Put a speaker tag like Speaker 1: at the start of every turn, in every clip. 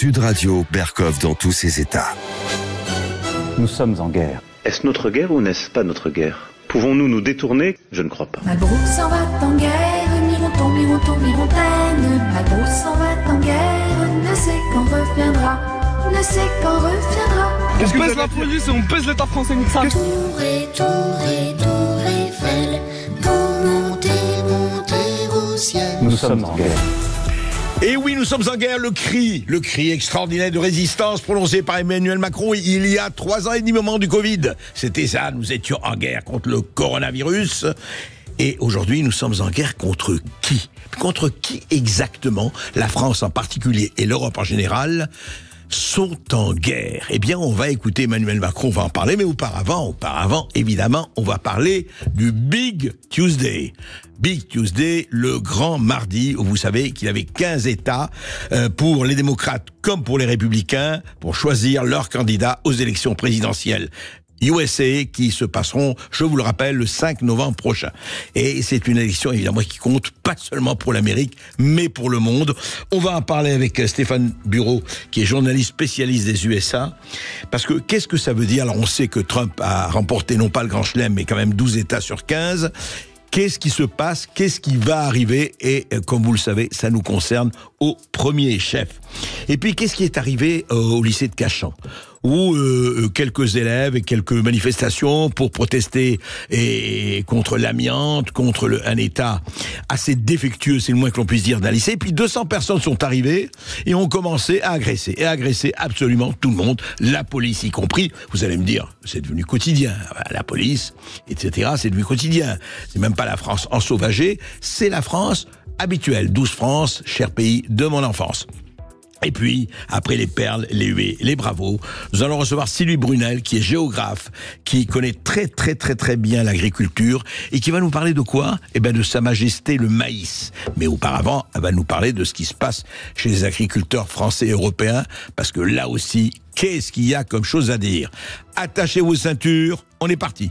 Speaker 1: Sud Radio, Berkov dans tous ses états.
Speaker 2: Nous sommes en guerre.
Speaker 3: Est-ce notre guerre ou n'est-ce pas notre guerre ? Pouvons-nous nous détourner ? Je ne crois pas.
Speaker 4: Malbrouck s'en va en guerre, Mironton, Mironton, Mirontaine. Malbrouck s'en va en guerre, ne sait quand reviendra, ne sait quand reviendra.
Speaker 5: Qu'est-ce que pèse la police et on pèse l'État français comme ça.
Speaker 6: Tour et tour et tour Eiffel, pour monter, monter au ciel.
Speaker 2: Nous sommes en guerre.
Speaker 7: Et oui, nous sommes en guerre, le cri extraordinaire de résistance prononcé par Emmanuel Macron il y a 3 ans et demi au moment du Covid. C'était ça, nous étions en guerre contre le coronavirus. Et aujourd'hui, nous sommes en guerre contre qui ? Contre qui exactement ? La France en particulier et l'Europe en général sont en guerre. Eh bien, on va écouter Emmanuel Macron, on va en parler, mais auparavant, évidemment, on va parler du Big Tuesday. Big Tuesday, le grand mardi, où vous savez qu'il y avait 15 États pour les démocrates comme pour les républicains, pour choisir leurs candidats aux élections présidentielles USA qui se passeront, je vous le rappelle, le 5 novembre prochain. Et c'est une élection évidemment qui compte pas seulement pour l'Amérique, mais pour le monde. On va en parler avec Stéphane Bureau, qui est journaliste spécialiste des USA. Parce que qu'est-ce que ça veut dire ? Alors on sait que Trump a remporté non pas le Grand Chelem, mais quand même 12 États sur 15. Qu'est-ce qui se passe ? Qu'est-ce qui va arriver ? Et comme vous le savez, ça nous concerne au premier chef. Et puis, qu'est-ce qui est arrivé au lycée de Cachan ? Où quelques élèves et quelques manifestations pour protester contre l'amiante, contre un État assez défectueux, c'est le moins que l'on puisse dire d'un lycée. Puis 200 personnes sont arrivées et ont commencé à agresser absolument tout le monde, la police y compris. Vous allez me dire, c'est devenu quotidien. La police, etc., c'est devenu quotidien. C'est même pas la France ensauvagée, c'est la France habituelle. 12 France, cher pays de mon enfance. Et puis, après les perles, les huées, les bravos, nous allons recevoir Sylvie Brunel, qui est géographe, qui connaît très bien l'agriculture, et qui va nous parler de quoi ? Eh ben, de Sa Majesté le maïs. Mais auparavant, elle va nous parler de ce qui se passe chez les agriculteurs français et européens, parce que là aussi, qu'est-ce qu'il y a comme chose à dire ? Attachez vos ceintures, on est parti.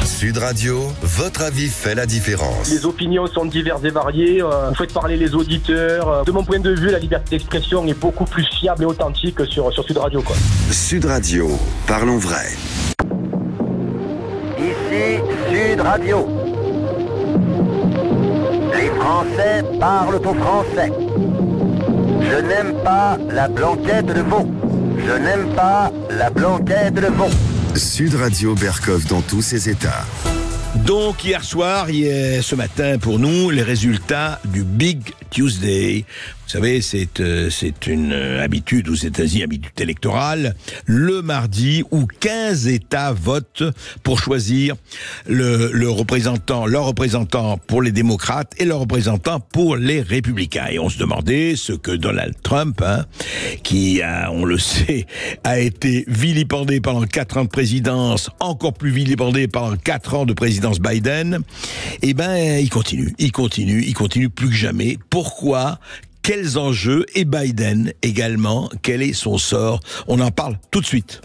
Speaker 1: Sud Radio, votre avis fait la différence.
Speaker 8: Les opinions sont diverses et variées, vous faites parler les auditeurs. De mon point de vue, la liberté d'expression est beaucoup plus fiable et authentique sur Sud Radio, quoi.
Speaker 1: Sud Radio, parlons vrai.
Speaker 9: Ici Sud Radio. Les Français parlent au français. Je n'aime pas la blanquette de veau. Je n'aime pas la blanquette de veau.
Speaker 1: Sud Radio, Berkov dans tous ses états.
Speaker 7: Donc hier soir, ce matin pour nous, les résultats du Big Tuesday. Vous savez, c'est une habitude aux États-Unis, habitude électorale, le mardi où 15 États votent pour choisir leur représentant pour les démocrates et leur représentant pour les républicains. Et on se demandait ce que Donald Trump, qui, on le sait, a été vilipendé pendant 4 ans de présidence, encore plus vilipendé pendant 4 ans de présidence Biden, eh ben, il continue plus que jamais. Pourquoi ? Quels enjeux ? Et Biden également, quel est son sort ? On en parle tout de suite.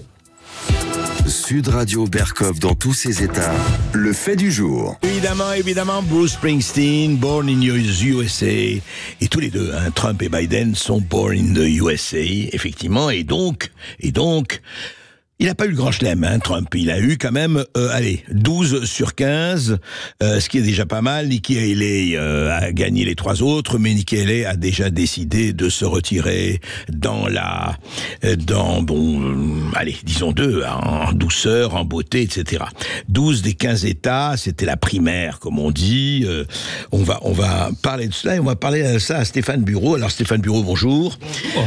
Speaker 1: Sud Radio, Berkov dans tous ses états. Le fait du jour.
Speaker 7: Évidemment, Bruce Springsteen, Born in the USA. Et tous les deux, Trump et Biden sont Born in the USA, effectivement. Et donc, il n'a pas eu le grand chelem, Trump. Il a eu quand même, 12 sur 15, ce qui est déjà pas mal. Nikki Haley a gagné les 3 autres, mais Nikki Haley a déjà décidé de se retirer disons en douceur, en beauté, etc. 12 des 15 États, c'était la primaire, comme on dit. On va parler de cela et on va parler de ça à Stéphane Bureau. Alors Stéphane Bureau, bonjour.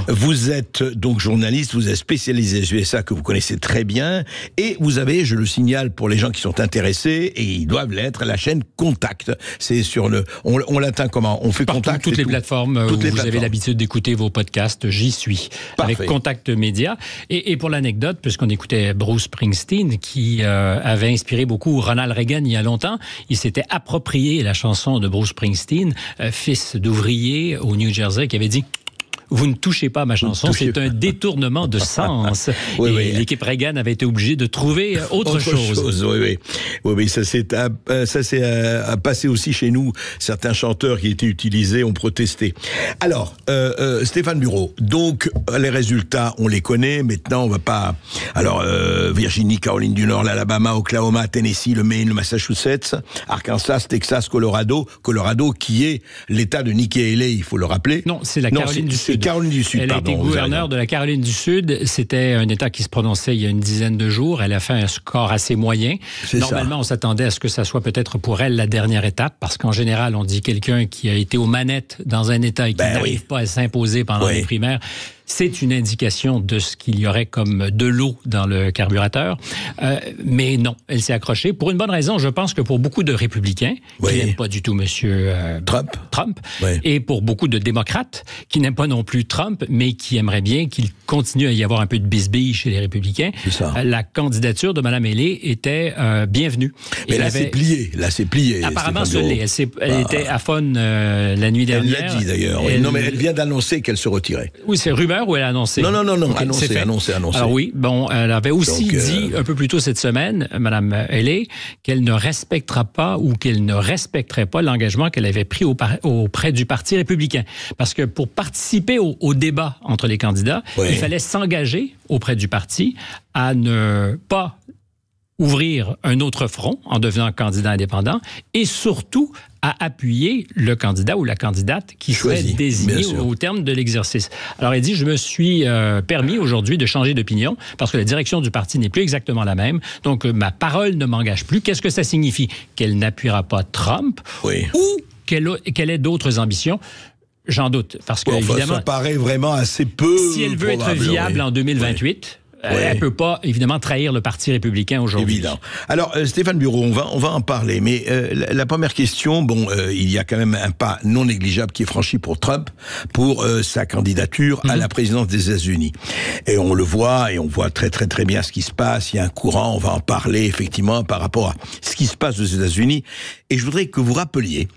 Speaker 7: Vous êtes donc journaliste, vous êtes spécialisé aux USA que vous connaissez très bien, et vous avez, je le signale pour les gens qui sont intéressés, et ils doivent l'être, la chaîne Contact. C'est sur on l'atteint comment ? On fait
Speaker 10: partout,
Speaker 7: Contact.
Speaker 10: Toutes les plateformes où vous avez l'habitude d'écouter vos podcasts, j'y suis. Parfait. Avec Contact Média. Et pour l'anecdote, puisqu'on écoutait Bruce Springsteen, qui avait inspiré beaucoup Ronald Reagan il y a longtemps, il s'était approprié la chanson de Bruce Springsteen, fils d'ouvrier au New Jersey, qui avait dit: vous ne touchez pas à ma chanson, c'est un détournement de sens. Et l'équipe Reagan avait été obligée de trouver autre chose.
Speaker 7: Oui, ça s'est passé aussi chez nous. Certains chanteurs qui étaient utilisés ont protesté. Alors, Stéphane Bureau, donc les résultats, on les connaît. Maintenant, on va pas... Alors, Virginie, Caroline du Nord, l'Alabama, Oklahoma, Tennessee, le Maine, le Massachusetts, Arkansas, Texas, Colorado qui est l'État de Nikki Haley, il faut le rappeler.
Speaker 10: Non, c'est la Caroline du Sud.
Speaker 7: C'est Caroline du Sud,
Speaker 10: Elle a été gouverneure de la Caroline du Sud. C'était un État qui se prononçait il y a une dizaine de jours. Elle a fait un score assez moyen. Normalement, on s'attendait à ce que ça soit peut-être pour elle la dernière étape, parce qu'en général, on dit quelqu'un qui a été aux manettes dans un État et qui n'arrive pas à s'imposer pendant les primaires, c'est une indication de ce qu'il y aurait comme de l'eau dans le carburateur. Mais non, elle s'est accrochée. Pour une bonne raison, je pense que pour beaucoup de républicains, qui n'aiment pas du tout M. Trump, et pour beaucoup de démocrates, qui n'aiment pas non plus Trump, mais qui aimeraient bien qu'il continue à y avoir un peu de bisbille chez les républicains, la candidature de Mme Haley était bienvenue.
Speaker 7: Mais là, c'est plié.
Speaker 10: Apparemment, elle était à Fon la nuit dernière.
Speaker 7: Elle l'a dit d'ailleurs. Non, mais elle vient d'annoncer qu'elle se retirait.
Speaker 10: Oui, c'est rumeur ou elle a annoncé?
Speaker 7: Non, annoncé.
Speaker 10: Alors oui, bon, elle avait aussi dit un peu plus tôt cette semaine, Mme Haley, qu'elle ne respectera pas ou qu'elle ne respecterait pas l'engagement qu'elle avait pris auprès du Parti républicain. Parce que pour participer au débat entre les candidats, il fallait s'engager auprès du parti à ne pas ouvrir un autre front en devenant candidat indépendant et surtout à appuyer le candidat ou la candidate qui serait désigné au terme de l'exercice. Alors, elle dit, je me suis permis aujourd'hui de changer d'opinion parce que la direction du parti n'est plus exactement la même. Donc, ma parole ne m'engage plus. Qu'est-ce que ça signifie? Qu'elle n'appuiera pas Trump ou qu'elle ait d'autres ambitions? J'en doute. Parce que, évidemment,
Speaker 7: ça paraît vraiment assez peu
Speaker 10: si elle veut être viable en 2028... Elle ne peut pas, évidemment, trahir le Parti républicain aujourd'hui.
Speaker 7: Évident. Alors, Stéphane Bureau, on va en parler. Mais la première question, il y a quand même un pas non négligeable qui est franchi pour Trump pour sa candidature à la présidence des États-Unis. Et on le voit, et on voit très très très bien ce qui se passe. Il y a un courant, on va en parler effectivement par rapport à ce qui se passe aux États-Unis. Et je voudrais que vous rappeliez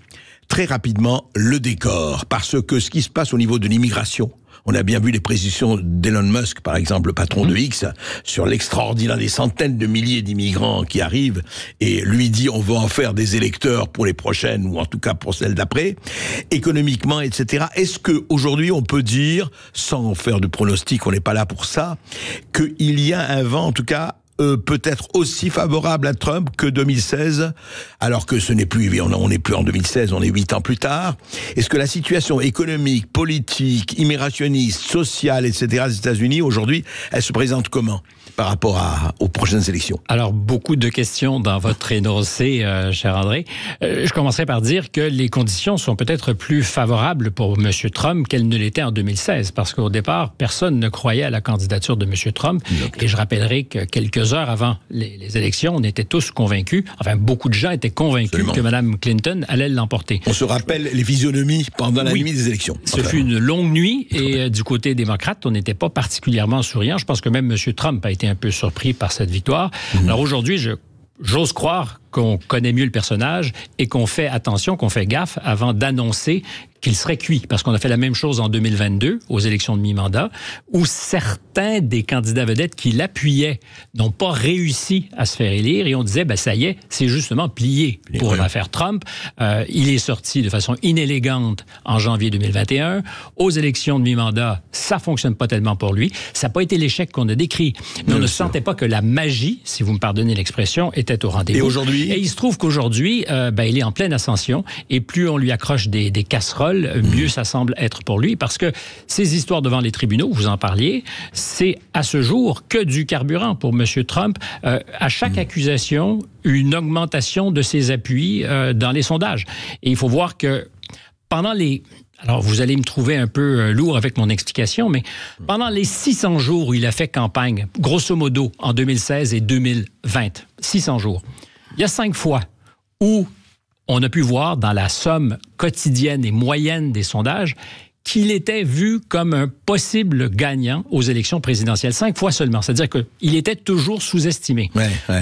Speaker 7: très rapidement le décor, parce que ce qui se passe au niveau de l'immigration, on a bien vu les précisions d'Elon Musk, par exemple, le patron de X, sur l'extraordinaire des centaines de milliers d'immigrants qui arrivent, et lui dit on va en faire des électeurs pour les prochaines, ou en tout cas pour celles d'après, économiquement, etc. Est-ce qu'aujourd'hui on peut dire, sans faire de pronostic, on n'est pas là pour ça, qu'il y a un vent, en tout cas, peut-être aussi favorable à Trump que 2016, alors que ce n'est plus, on n'est plus en 2016, on est 8 ans plus tard. Est-ce que la situation économique, politique, immigrationniste, sociale, etc. des États-Unis, aujourd'hui, elle se présente comment par rapport aux prochaines élections?
Speaker 10: Alors, beaucoup de questions dans votre énoncé, cher André. Je commencerai par dire que les conditions sont peut-être plus favorables pour M. Trump qu'elles ne l'étaient en 2016, parce qu'au départ, personne ne croyait à la candidature de M. Trump. Et je rappellerai que quelques heures avant les élections, on était tous convaincus, enfin, beaucoup de gens étaient convaincus que Mme Clinton allait l'emporter.
Speaker 7: On se rappelle les physionomies pendant la nuit des élections.
Speaker 10: Ce fut une longue nuit, et du côté démocrate, on n'était pas particulièrement souriant. Je pense que même M. Trump a été un peu surpris par cette victoire. Alors aujourd'hui, j'ose croire qu'on connaît mieux le personnage et qu'on fait attention, qu'on fait gaffe avant d'annoncer qu'il serait cuit. Parce qu'on a fait la même chose en 2022, aux élections de mi-mandat, où certains des candidats vedettes qui l'appuyaient n'ont pas réussi à se faire élire, et on disait, ça y est, c'est justement plié pour l'affaire Trump. Il est sorti de façon inélégante en janvier 2021. Aux élections de mi-mandat, ça fonctionne pas tellement pour lui. Ça n'a pas été l'échec qu'on a décrit. Mais on ne sentait pas que la magie, si vous me pardonnez l'expression, était au rendez-vous.
Speaker 7: Et aujourd'hui?
Speaker 10: Et il se trouve qu'aujourd'hui, il est en pleine ascension, et plus on lui accroche des casseroles, mieux ça semble être pour lui, parce que ces histoires devant les tribunaux, vous en parliez, c'est à ce jour que du carburant pour M. Trump. À chaque accusation, une augmentation de ses appuis dans les sondages. Et il faut voir que pendant les... Alors, vous allez me trouver un peu lourd avec mon explication, mais pendant les 600 jours où il a fait campagne, grosso modo, en 2016 et 2020, 600 jours, il y a 5 fois où on a pu voir dans la somme quotidienne et moyenne des sondages qu'il était vu comme un possible gagnant aux élections présidentielles. 5 fois seulement. C'est-à-dire qu'il était toujours sous-estimé.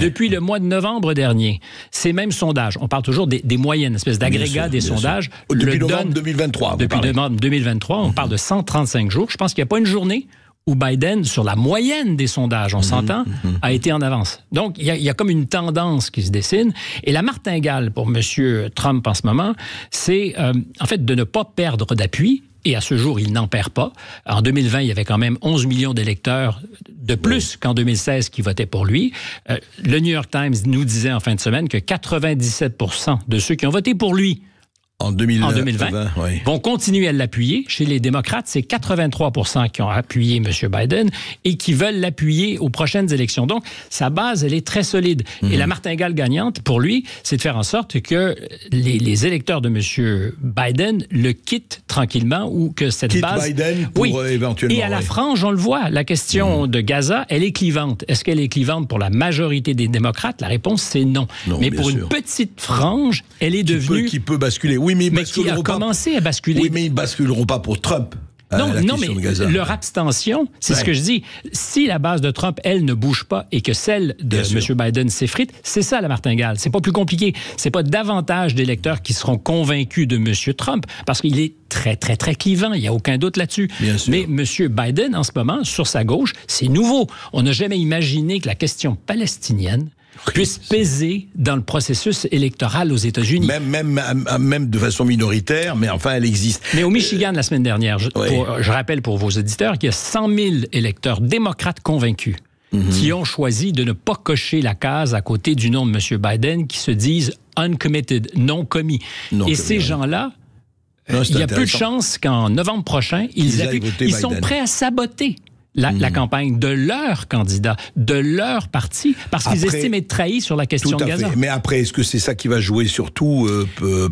Speaker 10: Depuis le mois de novembre dernier, ces mêmes sondages, on parle toujours des moyennes, espèce d'agrégat des sondages.
Speaker 7: Depuis novembre 2023.
Speaker 10: Depuis novembre 2023, on parle de 135 jours. Je pense qu'il n'y a pas une journée où Biden, sur la moyenne des sondages, on s'entend, a été en avance. Donc, il y a comme une tendance qui se dessine. Et la martingale pour M. Trump en ce moment, c'est en fait de ne pas perdre d'appui. Et à ce jour, il n'en perd pas. En 2020, il y avait quand même 11 millions d'électeurs de plus qu'en 2016 qui votaient pour lui. Le New York Times nous disait en fin de semaine que 97% de ceux qui ont voté pour lui en 2020 vont continuer à l'appuyer. Chez les démocrates, c'est 83% qui ont appuyé M. Biden et qui veulent l'appuyer aux prochaines élections. Donc, sa base, elle est très solide. Et la martingale gagnante, pour lui, c'est de faire en sorte que les électeurs de M. Biden le quittent tranquillement ou que cette base...
Speaker 7: Biden pour éventuellement...
Speaker 10: Et à la frange, on le voit, la question de Gaza, elle est clivante. Est-ce qu'elle est clivante pour la majorité des démocrates? La réponse, c'est non. Mais pour une petite frange, elle est devenue...
Speaker 7: Qui peut basculer. Oui, mais
Speaker 10: qui a commencé à basculer.
Speaker 7: Oui, mais ils ne basculeront pas pour Trump.
Speaker 10: Non, mais leur abstention, c'est ce que je dis. Si la base de Trump, elle, ne bouge pas et que celle de M. Biden s'effrite, c'est ça la martingale. C'est pas plus compliqué. C'est pas davantage d'électeurs qui seront convaincus de M. Trump, parce qu'il est très, très, très clivant. Il n'y a aucun doute là-dessus. Mais M. Biden, en ce moment, sur sa gauche, c'est nouveau. On n'a jamais imaginé que la question palestinienne puisse peser dans le processus électoral aux États-Unis.
Speaker 7: Même de façon minoritaire, mais enfin, elle existe.
Speaker 10: Mais au Michigan, la semaine dernière, je rappelle pour vos auditeurs qu'il y a 100 000 électeurs démocrates convaincus qui ont choisi de ne pas cocher la case à côté du nom de M. Biden, qui se disent « uncommitted », non commis. Et ces gens-là, il y a peu de chances qu'en novembre prochain, ils sont prêts à saboter la campagne de leur candidat, de leur parti, parce qu'ils estiment être trahis sur la question de Gaza.
Speaker 7: Mais après, est-ce que c'est ça qui va jouer surtout?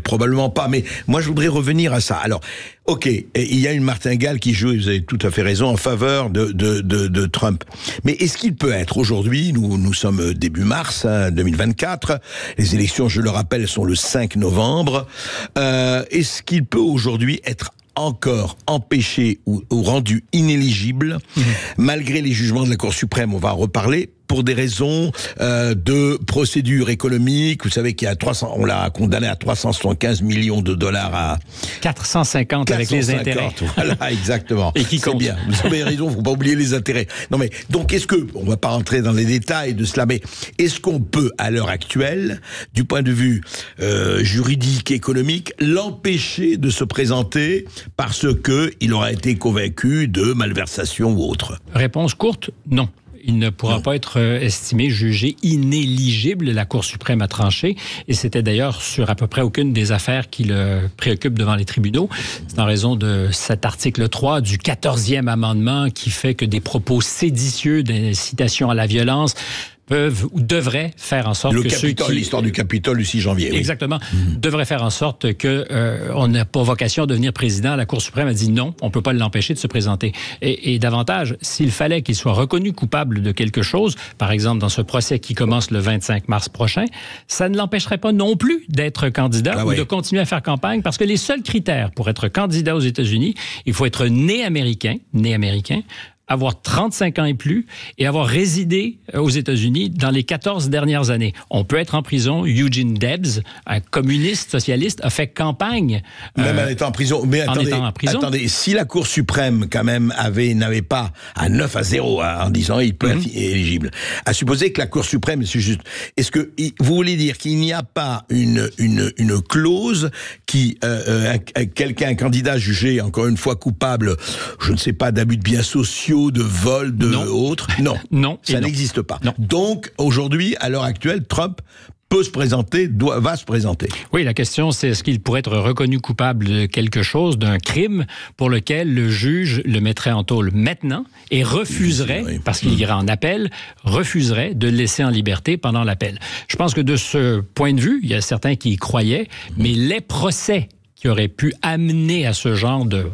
Speaker 7: Probablement pas. Mais moi, je voudrais revenir à ça. Alors, OK, il y a une martingale qui joue, vous avez tout à fait raison, en faveur de Trump. Mais est-ce qu'il peut être aujourd'hui, nous sommes début mars 2024, les élections, je le rappelle, sont le 5 novembre, est-ce qu'il peut aujourd'hui être encore empêché ou rendu inéligible, malgré les jugements de la Cour suprême, on va en reparler, pour des raisons de procédure économique. Vous savez on l'a condamné à 375 millions de dollars à
Speaker 10: 450 avec les intérêts.
Speaker 7: Voilà, exactement.
Speaker 10: Et qui compte.
Speaker 7: C'est bien. Vous avez raison, faut pas oublier les intérêts. Non mais donc on va pas rentrer dans les détails de cela, mais est-ce qu'on peut à l'heure actuelle, du point de vue juridique, économique, l'empêcher de se présenter parce que il aura été convaincu de malversation ou autre?
Speaker 10: Réponse courte, non. Il ne pourra pas être estimé, jugé inéligible. La Cour suprême a tranché. Et c'était d'ailleurs sur à peu près aucune des affaires qui le préoccupent devant les tribunaux. C'est en raison de cet article 3 du 14e amendement qui fait que des propos séditieux, d'incitation à la violence, peuvent ou devraient faire en sorte
Speaker 7: l'histoire du Capitole du 6 janvier.
Speaker 10: Exactement. Devrait faire en sorte que on n'a pas vocation à devenir président. La Cour suprême a dit non, on ne peut pas l'empêcher de se présenter. Et davantage, s'il fallait qu'il soit reconnu coupable de quelque chose, par exemple dans ce procès qui commence le 25 mars prochain, ça ne l'empêcherait pas non plus d'être candidat ou de continuer à faire campagne, parce que les seuls critères pour être candidat aux États-Unis, il faut être né américain, avoir 35 ans et plus et avoir résidé aux États-Unis dans les 14 dernières années. On peut être en prison. Eugene Debs, un communiste socialiste, a fait campagne.
Speaker 7: Même en étant en prison. Mais attendez, si la Cour suprême, quand même, n'avait pas à 9-0 en disant il peut être éligible, à supposer que la Cour suprême, c'est juste, est-ce que vous voulez dire qu'il n'y a pas une clause qui, un candidat jugé, encore une fois, coupable, je ne sais pas, d'abus de biens sociaux, de vol, autres. Non, ça n'existe pas. Non. Donc, aujourd'hui, à l'heure actuelle, Trump peut se présenter, va se présenter.
Speaker 10: Oui, la question, c'est est-ce qu'il pourrait être reconnu coupable de quelque chose, d'un crime pour lequel le juge le mettrait en tôle maintenant et refuserait, parce qu'il ira en appel, refuserait de le laisser en liberté pendant l'appel. Je pense que de ce point de vue, il y a certains qui y croyaient, mais les procès qui auraient pu amener à ce genre de...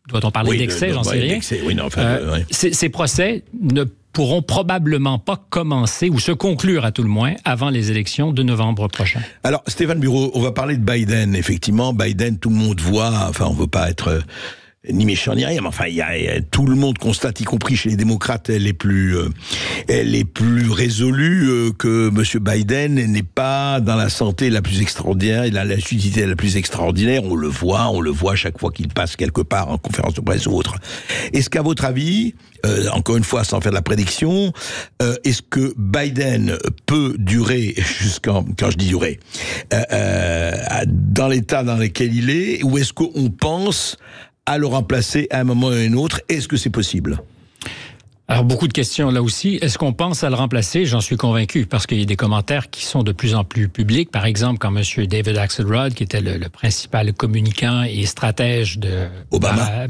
Speaker 10: Doit-on parler d'excès? J'en sais rien. Ces procès ne pourront probablement pas commencer ou se conclure à tout le moins avant les élections de novembre prochain.
Speaker 7: Alors, Stéphane Bureau, on va parler de Biden. Effectivement, Biden, tout le monde voit, enfin, on ne veut pas être ni méchant ni rien, mais enfin, tout le monde constate, y compris chez les démocrates les plus résolus, que M. Biden n'est pas dans la santé la plus extraordinaire et dans la lucidité la plus extraordinaire. On le voit chaque fois qu'il passe quelque part en conférence de presse ou autre. Est-ce qu'à votre avis, encore une fois, sans faire de la prédiction, est-ce que Biden peut durer quand je dis durer, dans l'état dans lequel il est, ou est-ce qu'on pense à le remplacer à un moment ou à un autre? Est-ce que c'est possible?
Speaker 10: Alors, beaucoup de questions là aussi. Est-ce qu'on pense à le remplacer? J'en suis convaincu, parce qu'il y a des commentaires qui sont de plus en plus publics. Par exemple, quand M. David Axelrod, qui était le principal communicant et stratège de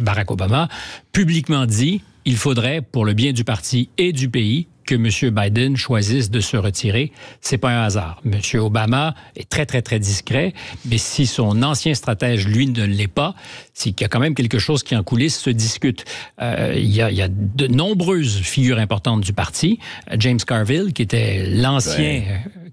Speaker 10: Barack Obama, publiquement dit « Il faudrait, pour le bien du parti et du pays, que M. Biden choisisse de se retirer. » C'est pas un hasard. M. Obama est très, très, très discret, mais si son ancien stratège, lui, ne l'est pas, c'est qu'il y a quand même quelque chose qui, en coulisses, se discute. Il y a de nombreuses figures importantes du parti. James Carville, qui était l'ancien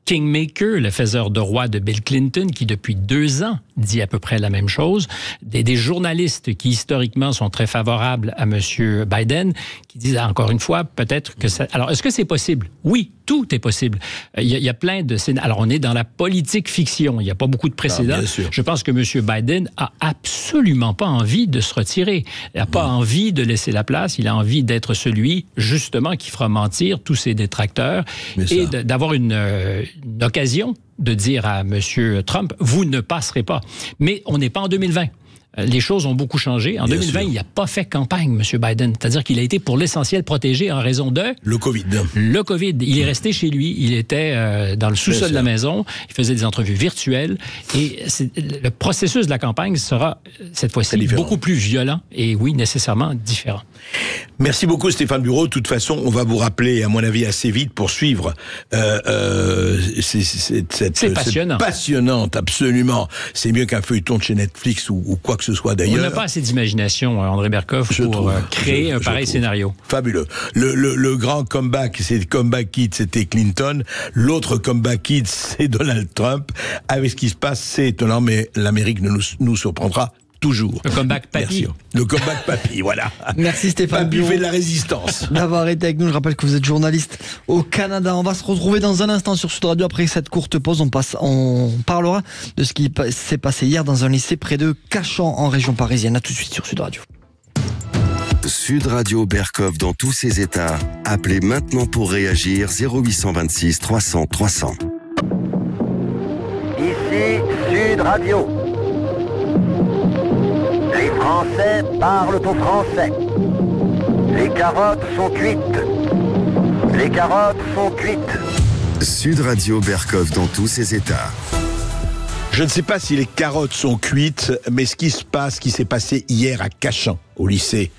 Speaker 10: kingmaker, le faiseur de roi de Bill Clinton, qui, depuis 2 ans, dit à peu près la même chose. Des journalistes qui, historiquement, sont très favorables à M. Biden, qui disent, encore une fois, peut-être que ça... Alors, est-ce que c'est possible? Oui, tout est possible. Il y a plein de... Alors, on est dans la politique fiction. Il n'y a pas beaucoup de précédents. Je pense que M. Biden a absolument pas envie de se retirer. Il n'a pas envie de laisser la place. Il a envie d'être celui, justement, qui fera mentir tous ses détracteurs et d'avoir une occasion de dire à M. Trump, vous ne passerez pas. Mais on n'est pas en 2020. Les choses ont beaucoup changé. En 2020, il n'a pas fait campagne, M. Biden. C'est-à-dire qu'il a été pour l'essentiel protégé en raison de...
Speaker 7: Le COVID.
Speaker 10: Le COVID. Il est resté chez lui. Il était dans le sous-sol de la maison. Il faisait des entrevues virtuelles. Et le processus de la campagne sera, cette fois-ci, beaucoup plus violent et, oui, nécessairement différent.
Speaker 7: Merci beaucoup, Stéphane Bureau. De toute façon, on va vous rappeler, à mon avis, assez vite pour suivre
Speaker 10: c'est passionnant.
Speaker 7: Passionnante, absolument. C'est mieux qu'un feuilleton de chez Netflix ou quoi que ce soit d'ailleurs.
Speaker 10: On n'a pas assez d'imagination, André Berkoff, pour créer un pareil scénario.
Speaker 7: Fabuleux. Le grand comeback, c'est comeback kid, c'était Clinton. L'autre comeback kid, c'est Donald Trump. Avec ce qui se passe, c'est étonnant, mais l'Amérique nous surprendra toujours.
Speaker 10: Le comeback papy.
Speaker 7: Merci. Le comeback papy, voilà.
Speaker 11: Merci Stéphane
Speaker 7: Papy fait de la résistance.
Speaker 11: D'avoir été avec nous. Je rappelle que vous êtes journaliste au Canada. On va se retrouver dans un instant sur Sud Radio. Après cette courte pause, on parlera de ce qui s'est passé hier dans un lycée près de Cachan en région parisienne. À tout de suite sur Sud Radio.
Speaker 1: Sud Radio Berkoff dans tous ses états. Appelez maintenant pour réagir 0826 300 300.
Speaker 9: Ici Sud Radio. Les Français parlent au français. Les carottes sont cuites. Les carottes sont cuites.
Speaker 1: Sud Radio Berkoff dans tous ses états.
Speaker 7: Je ne sais pas si les carottes sont cuites, mais ce qui s'est passé hier à Cachan, au lycée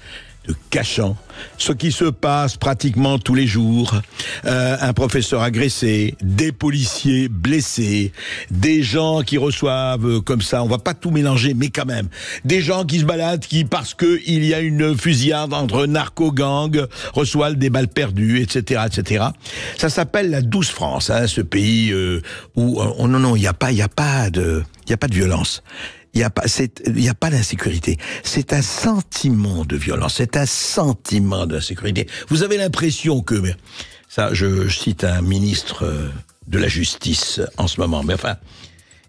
Speaker 7: de Cachan, ce qui se passe pratiquement tous les jours, un professeur agressé, des policiers blessés, des gens qui reçoivent comme ça, on va pas tout mélanger, mais quand même, des gens qui se baladent, parce que il y a une fusillade entre narco-gangs, reçoivent des balles perdues, etc., etc. Ça s'appelle la douce France, ce pays où non, il y a pas de violence. Il y a pas d'insécurité. C'est un sentiment de violence. C'est un sentiment d'insécurité. Vous avez l'impression que, ça, je cite un ministre de la Justice en ce moment, mais enfin,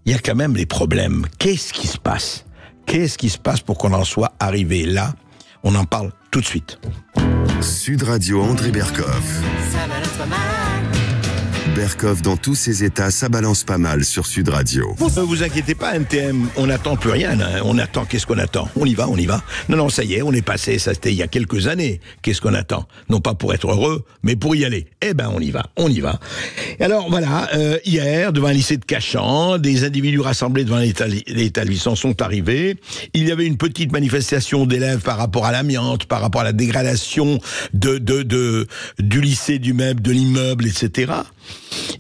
Speaker 7: il y a quand même des problèmes. Qu'est-ce qui se passe? Qu'est-ce qui se passe pour qu'on en soit arrivé là? On en parle tout de suite.
Speaker 1: Sud Radio André Berkoff. Berkoff dans tous ses états, ça balance pas mal sur Sud Radio.
Speaker 7: Ne vous inquiétez pas, NTM, on n'attend plus rien. Hein. On attend, qu'est-ce qu'on attend? On y va. Non, ça y est, on est passé, ça c'était il y a quelques années. Qu'est-ce qu'on attend? Non pas pour être heureux, mais pour y aller. Eh ben, on y va. Et alors, voilà, hier, devant un lycée de Cachan, des individus rassemblés devant l'établissement sont arrivés. Il y avait une petite manifestation d'élèves par rapport à l'amiante, par rapport à la dégradation du lycée, de l'immeuble, etc.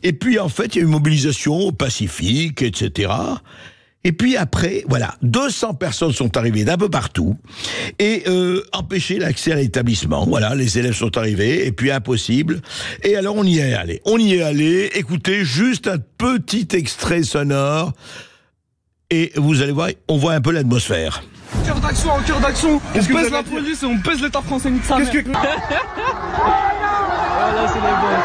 Speaker 7: Et puis, en fait, il y a eu une mobilisation pacifique, etc. Et puis après, voilà, 200 personnes sont arrivées d'un peu partout et empêcher l'accès à l'établissement. Voilà, les élèves sont arrivés et puis impossible. Et alors, on y est allé. Écoutez, juste un petit extrait sonore et vous allez voir, on voit un peu l'atmosphère.
Speaker 5: Cœur d'action, en cœur d'action. On pèse la police et on pèse l'État français. Qu'est-ce que... Voilà, c'est les boss.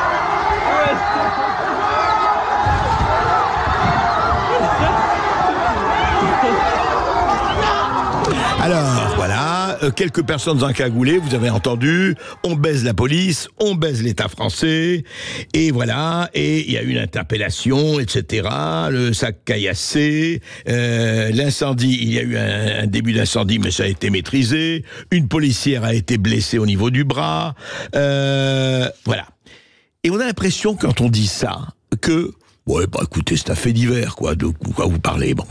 Speaker 7: Alors, voilà, quelques personnes encagoulées, vous avez entendu, on baise la police, on baise l'État français, et voilà, et il y a eu une interpellation, etc., le sac caillassé, l'incendie, il y a eu un début d'incendie, mais ça a été maîtrisé, une policière a été blessée au niveau du bras, voilà. Et on a l'impression, quand on dit ça, que... Ouais, bah écoutez, c'est un fait divers, quoi, de quoi vous parlez. Bon,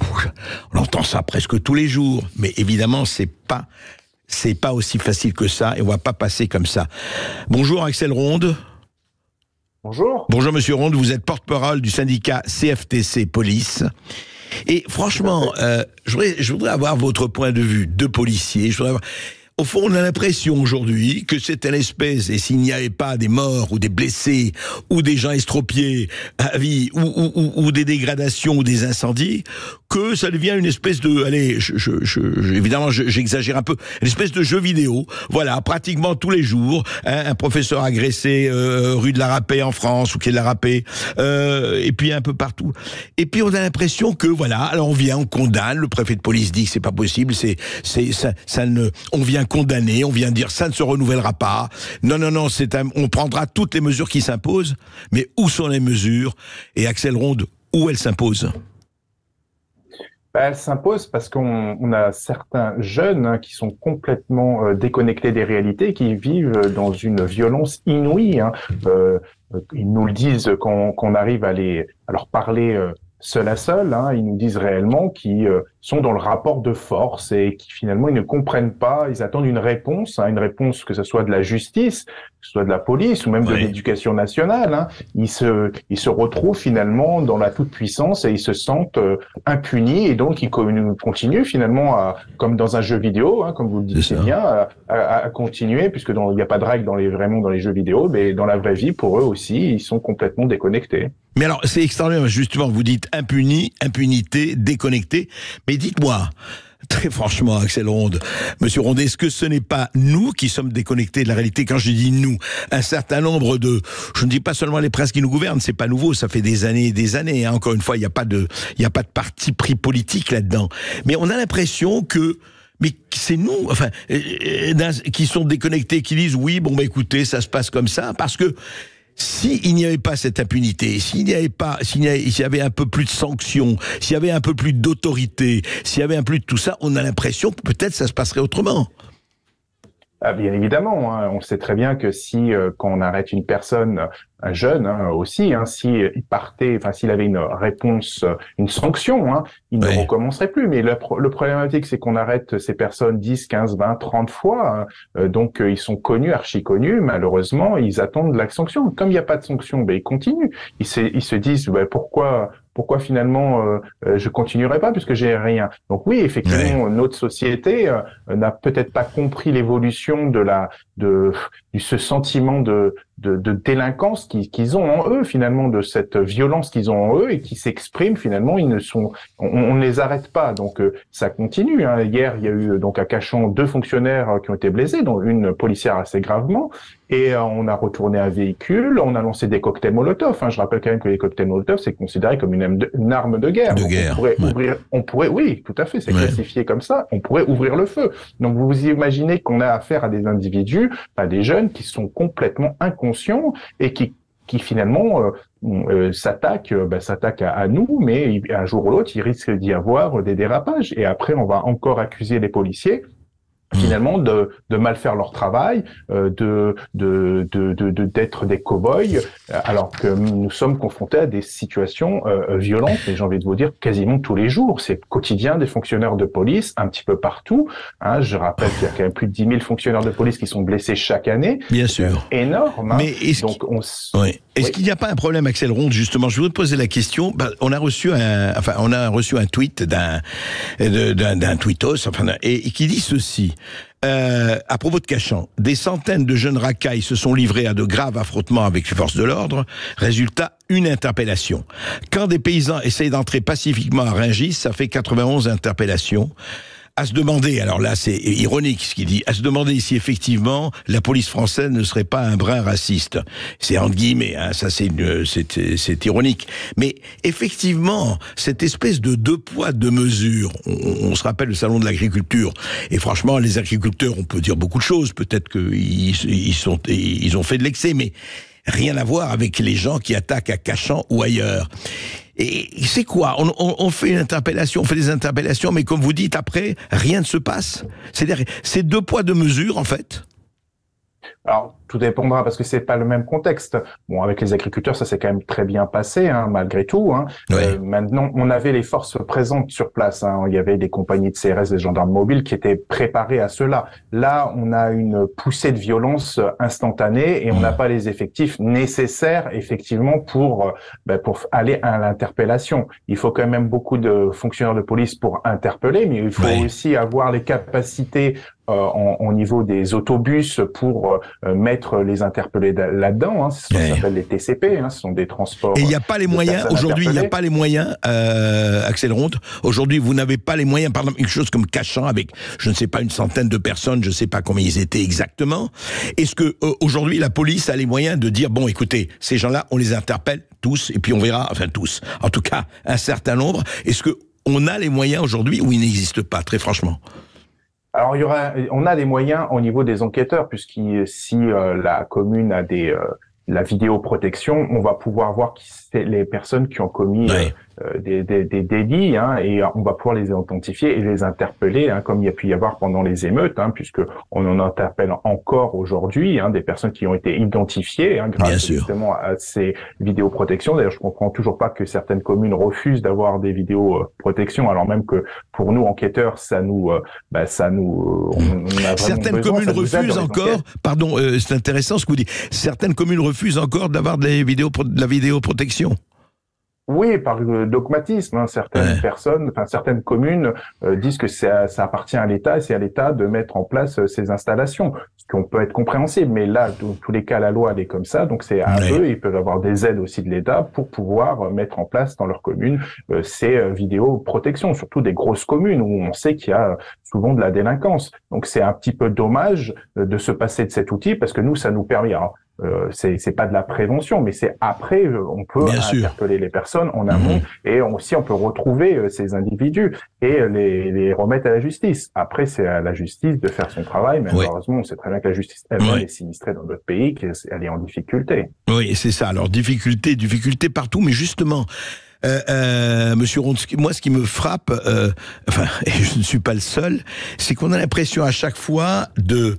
Speaker 7: on entend ça presque tous les jours, mais évidemment, c'est pas aussi facile que ça, et on va pas passer comme ça. Bonjour Axel Ronde.
Speaker 12: Bonjour.
Speaker 7: Bonjour Monsieur Ronde, vous êtes porte-parole du syndicat CFTC Police. Et franchement, je voudrais avoir votre point de vue de policier. Au fond, on a l'impression aujourd'hui que c'est une espèce, et s'il n'y avait pas des morts ou des blessés ou des gens estropiés à vie ou des dégradations ou des incendies, que ça devient une espèce de, allez, évidemment, j'exagère un peu, une espèce de jeu vidéo. Voilà, pratiquement tous les jours, hein, un professeur agressé rue de la Rapée en France ou quai de la Rapée, et puis un peu partout. Et puis on a l'impression que voilà, alors on vient, on condamne, le préfet de police dit que c'est pas possible, on vient condamner, on vient dire ça ne se renouvellera pas. Non, on prendra toutes les mesures qui s'imposent, mais où sont les mesures? Et Axel Ronde, où elles s'imposent?
Speaker 12: Elle s'impose parce qu'on a certains jeunes qui sont complètement déconnectés des réalités, qui vivent dans une violence inouïe. Ils nous le disent quand on arrive à leur parler seul à seul. Ils nous disent réellement qu'ils sont dans le rapport de force et qui finalement ils ne comprennent pas. Ils attendent une réponse que ce soit de la justice, que ce soit de la police ou même de l'éducation nationale. Ils se retrouvent finalement dans la toute-puissance et ils se sentent impunis et donc ils continuent finalement comme dans un jeu vidéo, comme vous le dites bien, à continuer puisque il n'y a pas de règles vraiment dans les jeux vidéo, mais dans la vraie vie pour eux aussi ils sont complètement déconnectés.
Speaker 7: Mais alors c'est extraordinaire, justement vous dites impunité, déconnecté, mais dites-moi. Très franchement, Axel Ronde, Monsieur Ronde, est-ce que ce n'est pas nous qui sommes déconnectés de la réalité? Quand je dis nous, un certain nombre de, je ne dis pas seulement les princes qui nous gouvernent, c'est pas nouveau, ça fait des années et des années. Encore une fois, il n'y a pas de parti pris politique là-dedans. Mais on a l'impression que mais c'est nous, qui sont déconnectés, qui disent oui, bon écoutez, ça se passe comme ça, parce que s'il n'y avait pas cette impunité, s'il y avait un peu plus de sanctions, s'il y avait un peu plus d'autorité, s'il y avait un peu plus de tout ça, on a l'impression que peut-être ça se passerait autrement.
Speaker 12: Bien évidemment, on sait très bien que quand on arrête une personne, un jeune aussi, s'il avait une réponse, une sanction, il ne recommencerait plus. Mais le problématique, c'est qu'on arrête ces personnes 10, 15, 20, 30 fois, donc ils sont connus, archi connus, malheureusement, ils attendent la sanction. Comme il n'y a pas de sanction, ils continuent. Ils se disent, pourquoi finalement je continuerai pas puisque j'ai rien. Donc oui, effectivement, notre société n'a peut-être pas compris l'évolution de ce sentiment de délinquance qu'ils ont en eux, finalement, de cette violence qu'ils ont en eux et qui s'exprime finalement. On ne les arrête pas, donc ça continue. Hier, il y a eu donc à Cachan 2 fonctionnaires qui ont été blessés, dont une policière assez gravement. Et on a retourné un véhicule, on a lancé des cocktails Molotov. Je rappelle quand même que les cocktails Molotov, c'est considéré comme une arme de guerre. On pourrait, oui, tout à fait, c'est classifié comme ça. On pourrait ouvrir le feu. Donc vous imaginez qu'on a affaire à des individus, à des jeunes qui sont complètement inconscients et qui finalement s'attaquent à nous, mais un jour ou l'autre, il risque d'y avoir des dérapages. Et après, on va encore accuser les policiers finalement de mal faire leur travail, d'être des cow-boys, alors que nous sommes confrontés à des situations violentes, et j'ai envie de vous dire quasiment tous les jours. C'est quotidien des fonctionnaires de police un petit peu partout. Je rappelle qu'il y a quand même plus de 10 000 fonctionnaires de police qui sont blessés chaque année. Bien sûr. C'est énorme. Mais est-ce
Speaker 7: qu'il n'y a pas un problème, Axel Ronde, justement? Je voudrais te poser la question. On a reçu un tweet d'un tweetos, et qui dit ceci. À propos de Cachan, des centaines de jeunes racailles se sont livrés à de graves affrontements avec les forces de l'ordre. Résultat, une interpellation. Quand des paysans essayent d'entrer pacifiquement à Rungis, ça fait 91 interpellations. À se demander, alors là c'est ironique ce qu'il dit, à se demander si effectivement la police française ne serait pas un brin raciste. C'est entre guillemets, hein, ça c'est ironique. Mais effectivement, cette espèce de deux poids deux mesures, on se rappelle le salon de l'agriculture, et franchement les agriculteurs, on peut dire beaucoup de choses, peut-être qu'ils ont fait de l'excès, mais rien à voir avec les gens qui attaquent à Cachan ou ailleurs. Et c'est quoi ? On fait une interpellation, on fait des interpellations, mais comme vous dites, après, rien ne se passe. C'est-à-dire, c'est deux poids, deux mesures, en fait.
Speaker 12: Alors, tout dépendra parce que c'est pas le même contexte. Bon, avec les agriculteurs, ça s'est quand même très bien passé, hein, malgré tout. Hein. Ouais. Maintenant, on avait les forces présentes sur place. Hein. Il y avait des compagnies de CRS, des gendarmes mobiles qui étaient préparés à cela. Là, on a une poussée de violence instantanée et on n'a pas les effectifs nécessaires, effectivement, pour aller à l'interpellation. Il faut quand même beaucoup de fonctionnaires de police pour interpeller, mais il faut aussi avoir les capacités au niveau des autobus pour mettre les interpellés là-dedans. Hein. Ça s'appelle les TCP, hein. Ce sont des transports. Et
Speaker 7: il n'y a pas les moyens, aujourd'hui, il n'y a pas les moyens, Axel Ronde. Aujourd'hui, vous n'avez pas les moyens, par exemple, quelque chose comme Cachan avec, je ne sais pas, une centaine de personnes, je ne sais pas combien ils étaient exactement. Est-ce que aujourd'hui, la police a les moyens de dire, bon, écoutez, ces gens-là, on les interpelle tous, et puis on verra, enfin tous, en tout cas, un certain nombre. Est-ce que on a les moyens aujourd'hui ou ils n'existent pas, très franchement?
Speaker 12: Alors on a des moyens au niveau des enquêteurs, puisque si la commune a la vidéoprotection, on va pouvoir voir qui c'est les personnes qui ont commis des délits, hein, et on va pouvoir les identifier et les interpeller, hein, comme il y a pu y avoir pendant les émeutes, hein, puisque on en interpelle encore aujourd'hui, hein, des personnes qui ont été identifiées, hein, grâce justement à ces vidéoprotections. D'ailleurs, je comprends toujours pas que certaines communes refusent d'avoir des vidéoprotections, alors même que pour nous enquêteurs, ça nous, on a
Speaker 7: certaines communes refusent encore. Pardon, c'est intéressant ce que vous dites. Certaines communes refusent encore d'avoir de la vidéoprotection.
Speaker 12: Oui, par le dogmatisme. Hein. Certaines personnes, certaines communes disent que ça appartient à l'État et c'est à l'État de mettre en place ces installations, ce qu'on peut être compréhensible. Mais là, dans tous les cas, la loi elle est comme ça, donc c'est à eux. Ils peuvent avoir des aides aussi de l'État pour pouvoir mettre en place dans leur commune ces vidéoprotections, surtout des grosses communes où on sait qu'il y a souvent de la délinquance. Donc c'est un petit peu dommage de se passer de cet outil parce que nous, ça nous permet. Alors, c'est pas de la prévention, mais c'est après, on peut interpeller les personnes en amont et aussi on peut retrouver ces individus et les remettre à la justice. Après, c'est à la justice de faire son travail, mais malheureusement, on sait très bien que la justice elle-même est sinistrée dans notre pays, qu'elle est en difficulté.
Speaker 7: Oui, c'est ça. Alors, difficulté partout, mais justement, Monsieur Ronde, moi, ce qui me frappe, et je ne suis pas le seul, c'est qu'on a l'impression à chaque fois de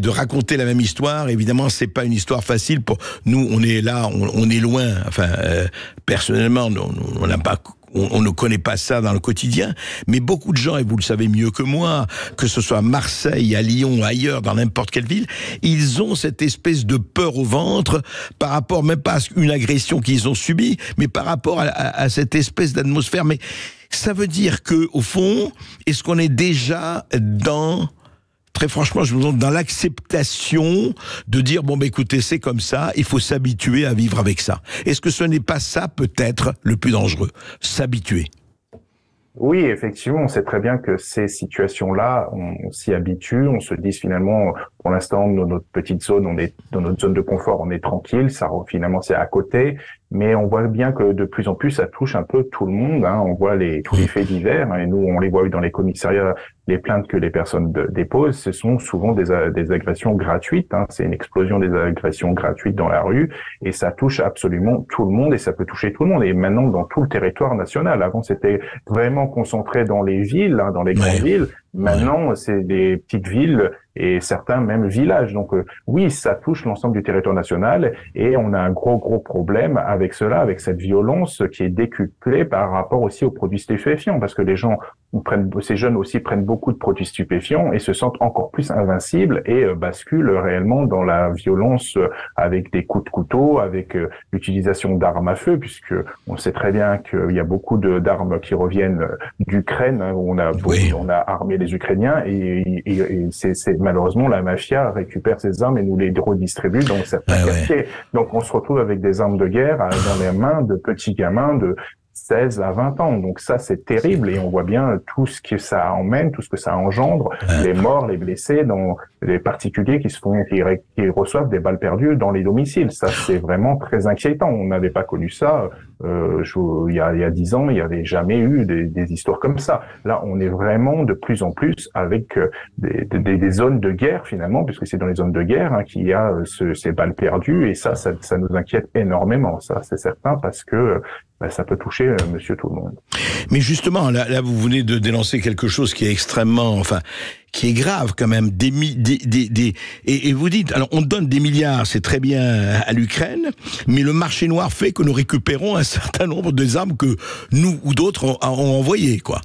Speaker 7: raconter la même histoire. Évidemment, c'est pas une histoire facile pour nous. On est là, on est loin. Personnellement, on ne connaît pas ça dans le quotidien, mais beaucoup de gens, et vous le savez mieux que moi, que ce soit à Marseille, à Lyon, ailleurs, dans n'importe quelle ville, ils ont cette espèce de peur au ventre par rapport, même pas à une agression qu'ils ont subie, mais par rapport à cette espèce d'atmosphère. Mais ça veut dire que, au fond, est-ce qu'on est déjà très franchement, je vous demande, dans l'acceptation de dire, écoutez, c'est comme ça, il faut s'habituer à vivre avec ça. Est-ce que ce n'est pas ça, peut-être, le plus dangereux? S'habituer.
Speaker 12: Oui, effectivement, on sait très bien que ces situations-là, on s'y habitue, on se dit finalement, pour l'instant, dans notre petite zone, on est dans notre zone de confort, on est tranquille, ça finalement c'est à côté, mais on voit bien que de plus en plus, ça touche un peu tout le monde, hein. On voit tous les faits divers, hein, et nous, on les voit dans les commissariats, les plaintes que les personnes déposent, ce sont souvent des agressions gratuites, hein. C'est une explosion des agressions gratuites dans la rue, et ça touche absolument tout le monde, et ça peut toucher tout le monde, et maintenant dans tout le territoire national. Avant, c'était vraiment concentré dans les villes, hein, dans les grandes villes. Maintenant, c'est des petites villes et certains même villages. Donc oui, ça touche l'ensemble du territoire national et on a un gros problème avec cela, avec cette violence qui est décuplée par rapport aussi aux produits stupéfiants, parce que les gens ces jeunes aussi prennent beaucoup de produits stupéfiants et se sentent encore plus invincibles et basculent réellement dans la violence avec des coups de couteau, avec l'utilisation d'armes à feu, puisque on sait très bien qu'il y a beaucoup d'armes qui reviennent d'Ukraine, hein, où on a armé les Ukrainiens et c'est malheureusement la mafia récupère ces armes et nous les redistribue dans certains quartiers. Donc on se retrouve avec des armes de guerre dans les mains de petits gamins 16 à 20 ans. Donc ça, c'est terrible et on voit bien tout ce que ça emmène, tout ce que ça engendre, les morts, les blessés, dans les particuliers qui reçoivent des balles perdues dans les domiciles. Ça, c'est vraiment très inquiétant. On n'avait pas connu ça il y a 10 ans, il n'y avait jamais eu des histoires comme ça. Là, on est vraiment de plus en plus avec des zones de guerre finalement, puisque c'est dans les zones de guerre qu'il y a ces balles perdues et ça nous inquiète énormément. Ça, c'est certain parce que ça peut toucher monsieur tout le monde.
Speaker 7: Mais justement, là, vous venez de dénoncer quelque chose qui est extrêmement, qui est grave quand même. Et vous dites, alors on donne des milliards, c'est très bien à l'Ukraine, mais le marché noir fait que nous récupérons un certain nombre des armes que nous ou d'autres ont envoyées, quoi.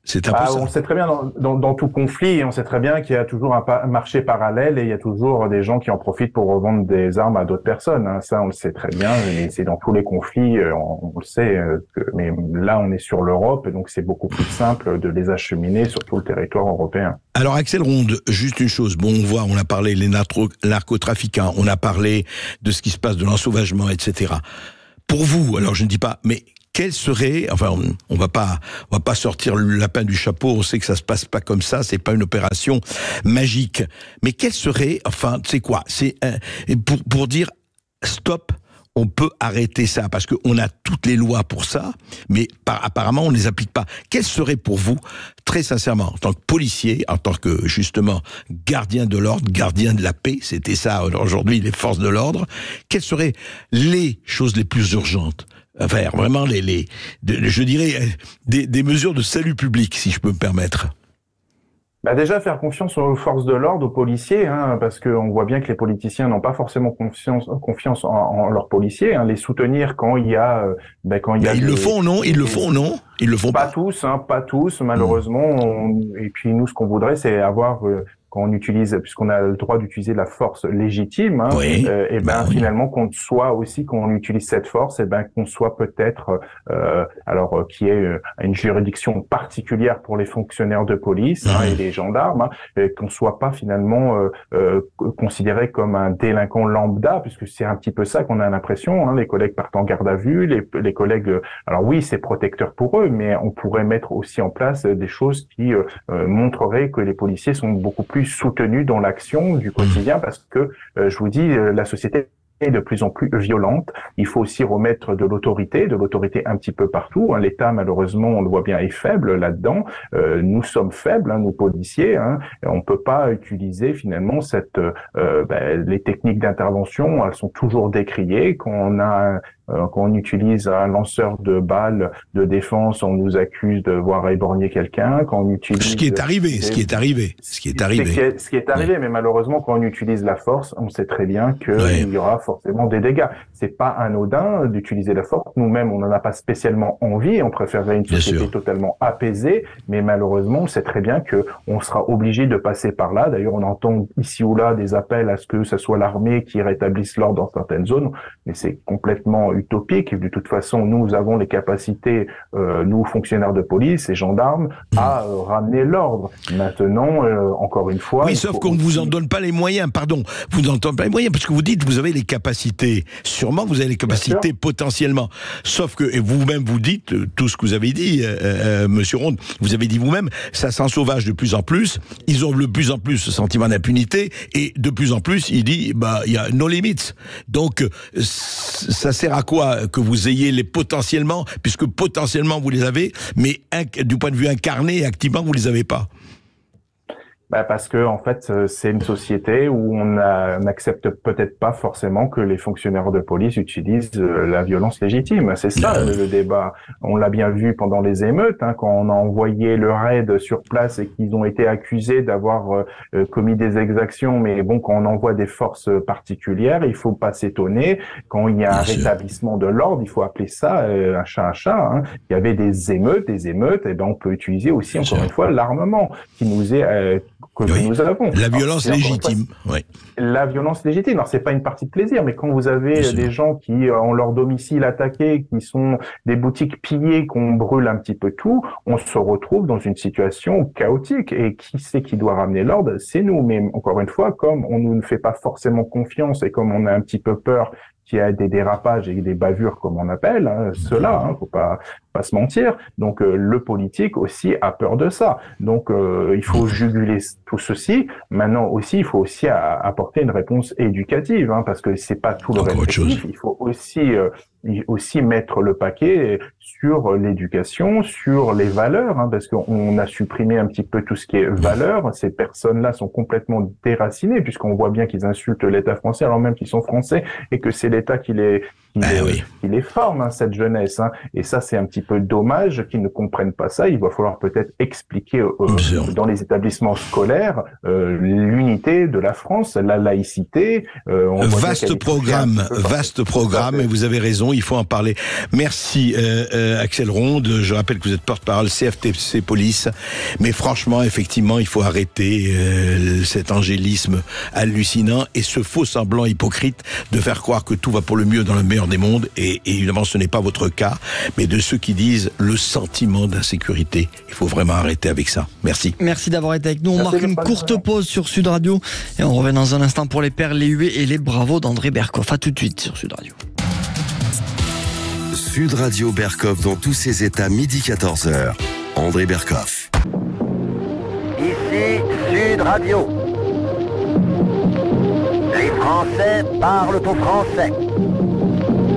Speaker 7: C'est un peu ça.
Speaker 12: On sait très bien dans tout conflit, on sait très bien qu'il y a toujours un marché parallèle et il y a toujours des gens qui en profitent pour revendre des armes à d'autres personnes. Ça, on le sait très bien. Et c'est dans tous les conflits, on le sait. Mais là, on est sur l'Europe, et donc c'est beaucoup plus simple de les acheminer sur tout le territoire européen.
Speaker 7: Alors, Axel Ronde, juste une chose. Bon, on a parlé des narcotrafiquants, on a parlé de ce qui se passe, de l'ensauvagement, etc. Pour vous, alors je ne dis pas, mais quel serait, on va pas sortir le lapin du chapeau, on sait que ça se passe pas comme ça, c'est pas une opération magique. Mais quel serait, c'est quoi? C'est pour dire stop, on peut arrêter ça, parce qu'on a toutes les lois pour ça, mais apparemment on ne les applique pas. Quel serait pour vous, très sincèrement, en tant que policier, en tant que justement gardien de l'ordre, gardien de la paix, c'était ça aujourd'hui les forces de l'ordre, quelles seraient les choses les plus urgentes? Vraiment je dirais des mesures de salut public, si je peux me permettre.
Speaker 12: Déjà faire confiance aux forces de l'ordre, aux policiers, parce qu'on voit bien que les politiciens n'ont pas forcément confiance en leurs policiers. Les soutenir quand il y a,
Speaker 7: ils le font, non? Ils le font, non? Ils le font
Speaker 12: pas tous, malheureusement. Et puis nous, ce qu'on voudrait, c'est avoir quand on utilise, puisqu'on a le droit d'utiliser la force légitime, finalement qu'on soit aussi, quand on utilise cette force, qu'on soit peut-être, qu'il y ait une juridiction particulière pour les fonctionnaires de police et les gendarmes, qu'on soit pas finalement considéré comme un délinquant lambda, puisque c'est un petit peu ça qu'on a l'impression. Les collègues partent en garde à vue, les collègues, alors oui, c'est protecteur pour eux, mais on pourrait mettre aussi en place des choses qui montreraient que les policiers sont beaucoup plus soutenus dans l'action du quotidien, parce que je vous dis, la société est de plus en plus violente. Il faut aussi remettre de l'autorité un petit peu partout. L'État, malheureusement, on le voit bien, est faible là-dedans. Nous sommes faibles, nous policiers. On peut pas utiliser finalement les techniques d'intervention. Elles sont toujours décriées. Quand on utilise un lanceur de balles de défense, on nous accuse de voir éborgner quelqu'un. Quand on utilise
Speaker 7: ce qui est arrivé,
Speaker 12: mais malheureusement, quand on utilise la force, on sait très bien qu'il y aura forcément des dégâts. C'est pas anodin d'utiliser la force. Nous-mêmes, on n'en a pas spécialement envie. On préférerait une société totalement apaisée, mais malheureusement, on sait très bien que on sera obligé de passer par là. D'ailleurs, on entend ici ou là des appels à ce que ce soit l'armée qui rétablisse l'ordre dans certaines zones, mais c'est complètement utopique. De toute façon, nous avons les capacités, nous fonctionnaires de police et gendarmes, à ramener l'ordre. Maintenant, encore une fois...
Speaker 7: Oui, sauf qu'on ne vous en donne pas les moyens, pardon. Vous n'en donnez pas les moyens, parce que vous dites vous avez les capacités. Sûrement, vous avez les capacités potentiellement. Sauf que, et vous-même vous dites, tout ce que vous avez dit, Monsieur Ronde, vous avez dit vous-même, ça s'ensauvage de plus en plus, ils ont de plus en plus ce sentiment d'impunité, et de plus en plus, il dit, il y a no limits. Donc, ça sert à quoi que vous ayez les potentiellement, puisque potentiellement vous les avez, mais du point de vue incarné et activement vous les avez pas?
Speaker 12: Parce que en fait, c'est une société où on n'accepte peut-être pas forcément que les fonctionnaires de police utilisent la violence légitime. C'est ça le débat. On l'a bien vu pendant les émeutes, quand on a envoyé le raid sur place et qu'ils ont été accusés d'avoir commis des exactions. Mais bon, quand on envoie des forces particulières, il faut pas s'étonner. Quand il y a un rétablissement de l'ordre, il faut appeler ça un chat un chat. Il y avait des émeutes, et on peut utiliser aussi encore une fois l'armement qui nous est nous avons.
Speaker 7: La violence légitime.
Speaker 12: La violence légitime. Alors, c'est pas une partie de plaisir, mais quand vous avez des gens qui ont leur domicile attaqué, qui sont des boutiques pillées, qu'on brûle un petit peu tout, on se retrouve dans une situation chaotique. Et qui c'est qui doit ramener l'ordre? C'est nous. Mais encore une fois, comme on ne nous fait pas forcément confiance et comme on a un petit peu peur qu'il y a des dérapages et des bavures, comme on appelle, cela, faut pas se mentir. Donc le politique aussi a peur de ça. Donc il faut juguler tout ceci. Maintenant aussi, il faut aussi apporter une réponse éducative, parce que c'est pas tout le répressif. Il faut aussi mettre le paquet sur l'éducation, sur les valeurs, parce qu'on a supprimé un petit peu tout ce qui est valeurs. Ces personnes-là sont complètement déracinées, puisqu'on voit bien qu'ils insultent l'État français, alors même qu'ils sont français, et que c'est l'État qui les forme, cette jeunesse. Et ça, c'est un petit peu dommage qu'ils ne comprennent pas ça. Il va falloir peut-être expliquer dans les établissements scolaires l'unité de la France, la laïcité.
Speaker 7: Vaste programme, et vous avez raison, il faut en parler. Merci Axel Ronde, je rappelle que vous êtes porte-parole CFTC Police, mais franchement, effectivement, il faut arrêter cet angélisme hallucinant et ce faux semblant hypocrite de faire croire que tout va pour le mieux dans le meilleur des mondes, et évidemment ce n'est pas votre cas, mais de ceux qui disent le sentiment d'insécurité. Il faut vraiment arrêter avec ça. Merci.
Speaker 11: Merci d'avoir été avec nous. On marque une courte pause sur Sud Radio et on revient dans un instant pour les perles, les huées et les bravos d'André Berkoff. À tout de suite sur Sud Radio.
Speaker 1: Sud Radio Berkoff dans tous ses états, midi 14h. André Berkoff.
Speaker 9: Ici Sud Radio. Les Français parlent au français.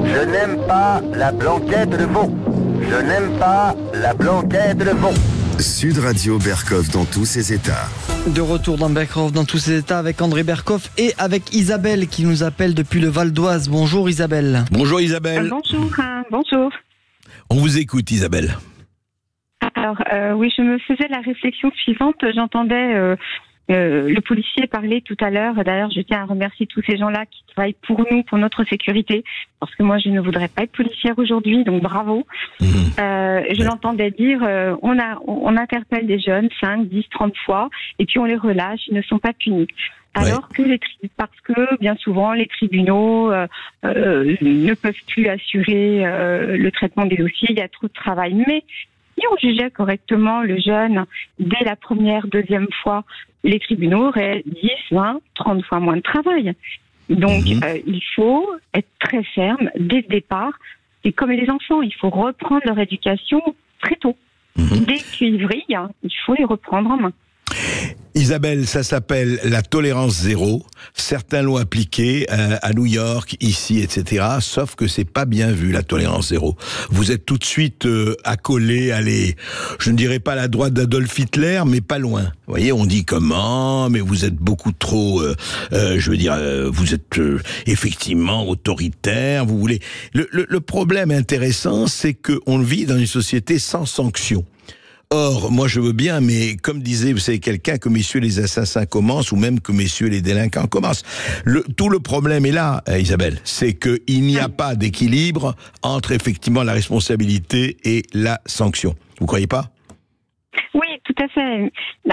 Speaker 9: Je n'aime pas la blanquette de veau. Je n'aime pas la blanquette de veau.
Speaker 1: Sud Radio Berkoff dans tous ses états.
Speaker 11: De retour dans Berkoff dans tous ses états avec André Berkoff et avec Isabelle qui nous appelle depuis le Val d'Oise. Bonjour Isabelle.
Speaker 7: Bonjour Isabelle.
Speaker 13: Bonjour.
Speaker 7: On vous écoute Isabelle.
Speaker 13: Alors oui, je me faisais la réflexion suivante. J'entendais le policier parler tout à l'heure. D'ailleurs, je tiens à remercier tous ces gens-là qui travaillent pour nous, pour notre sécurité, parce que moi, je ne voudrais pas être policière aujourd'hui, donc bravo. Je l'entendais dire, on interpelle des jeunes 5, 10, 30 fois, et puis on les relâche, ils ne sont pas punis. Alors que parce que bien souvent les tribunaux ne peuvent plus assurer le traitement des dossiers, il y a trop de travail. Mais si on jugeait correctement le jeune dès la première, deuxième fois, les tribunaux auraient 10, 20, 30 fois moins de travail. Donc il faut être très ferme dès le départ. Et comme les enfants, il faut reprendre leur éducation très tôt. Dès qu'ils vrillent, il faut les reprendre en main.
Speaker 7: Isabelle, ça s'appelle la tolérance zéro. Certains l'ont appliqué à New York, ici, etc. Sauf que c'est pas bien vu, la tolérance zéro. Vous êtes tout de suite accolé à je ne dirais pas à la droite d'Adolf Hitler, mais pas loin. Vous voyez, on dit comment, mais vous êtes beaucoup trop, vous êtes effectivement autoritaire, vous voulez... Le problème intéressant, c'est qu'on vit dans une société sans sanction. Or, moi je veux bien, mais comme disait, vous savez, quelqu'un, que messieurs les assassins commencent, ou même que messieurs les délinquants commencent. Tout le problème est là, Isabelle, c'est qu'il n'y a pas d'équilibre entre effectivement la responsabilité et la sanction. Vous croyez pas ?
Speaker 13: Oui, tout à fait.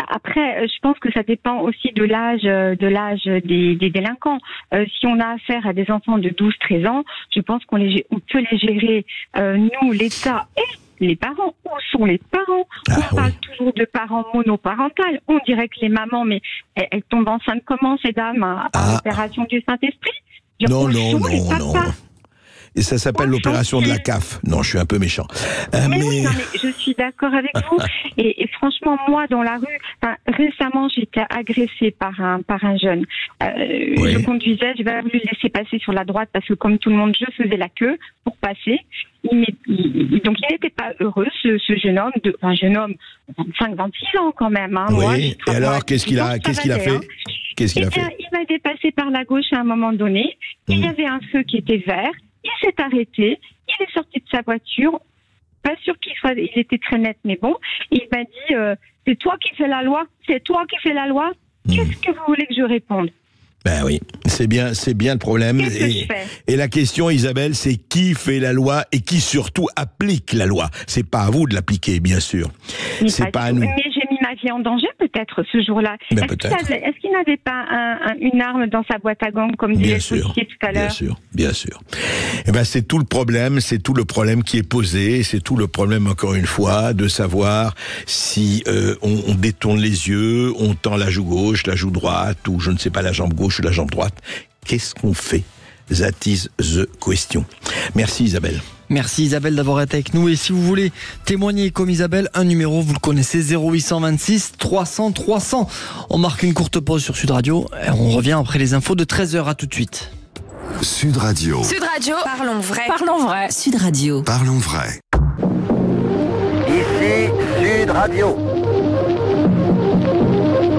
Speaker 13: Après, je pense que ça dépend aussi de l'âge des délinquants. Si on a affaire à des enfants de 12-13 ans, je pense qu'on peut les gérer, nous, l'État et les parents. Où sont les parents ? On parle toujours de parents monoparentales. On dirait que les mamans, mais elles tombent enceintes comment, ces dames, par l'opération du Saint-Esprit ?
Speaker 7: Non. Et ça s'appelle l'opération de la CAF. Non, je suis un peu méchant.
Speaker 13: Mais je suis d'accord avec vous. Et franchement, moi, dans la rue, récemment, j'ai été agressée par un jeune. Je conduisais, je n'avais pas voulu le laisser passer sur la droite parce que, comme tout le monde, je faisais la queue pour passer. Donc, il n'était pas heureux, ce jeune homme, 25-26 ans quand même.
Speaker 7: Oui. Et alors, qu'est-ce qu'il a fait ?
Speaker 13: Il m'a dépassé par la gauche à un moment donné. Il y avait un feu qui était vert. Il s'est arrêté, il est sorti de sa voiture, pas sûr il était très net, mais bon, il m'a dit c'est toi qui fais la loi, qu'est-ce que vous voulez que je réponde ?
Speaker 7: Ben oui, c'est bien le problème. Et la question, Isabelle, c'est qui fait la loi et qui surtout applique la loi. C'est pas à vous de l'appliquer, bien sûr. C'est pas à nous.
Speaker 13: Mais j'ai mis ma vie en danger peut-être ce jour-là. Est-ce qu'il n'avait pas une arme dans sa boîte à gants comme disait le policier tout à l'heure ?
Speaker 7: Bien sûr. Eh ben c'est tout le problème qui est posé. C'est tout le problème, encore une fois, de savoir si on détourne les yeux, on tend la joue gauche, la joue droite, ou je ne sais pas, la jambe gauche ou la jambe droite. Qu'est-ce qu'on fait ? That is the question. Merci Isabelle.
Speaker 11: Merci Isabelle d'avoir été avec nous. Et si vous voulez témoigner comme Isabelle, un numéro, vous le connaissez, 0826 300 300. On marque une courte pause sur Sud Radio. Et on revient après les infos de 13h. À tout de suite.
Speaker 1: Sud Radio.
Speaker 14: Sud Radio. Parlons vrai. Parlons vrai. Sud Radio.
Speaker 1: Parlons vrai.
Speaker 9: Ici Sud Radio.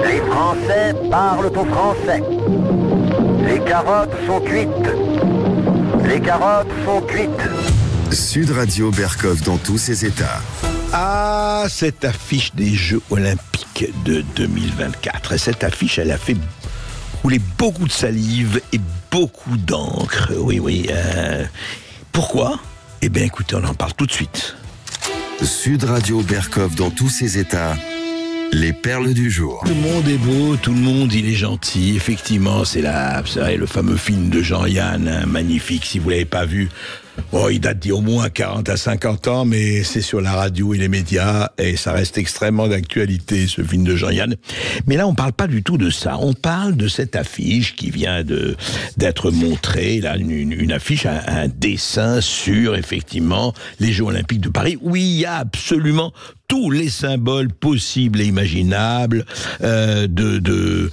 Speaker 9: Les Français parlent au français. Les carottes sont cuites. Les carottes sont cuites.
Speaker 1: Sud Radio Berkov dans tous ses états.
Speaker 7: Ah, cette affiche des Jeux Olympiques de 2024. Cette affiche, elle a fait couler beaucoup de salive et beaucoup d'encre. Oui. Pourquoi ? Eh bien, écoutez, on en parle tout de suite.
Speaker 1: Sud Radio Berkov dans tous ses états. Les perles du jour.
Speaker 7: Tout le monde est beau, tout le monde il est gentil. Effectivement, c'est le fameux film de Jean-Yann, magnifique. Si vous l'avez pas vu, il date d'il y a au moins 40 à 50 ans, mais c'est sur la radio et les médias et ça reste extrêmement d'actualité, ce film de Jean-Yann. Mais là, on parle pas du tout de ça. On parle de cette affiche qui vient d'être montrée, là, une affiche, un dessin sur effectivement les Jeux Olympiques de Paris, où il y a absolument tous les symboles possibles et imaginables de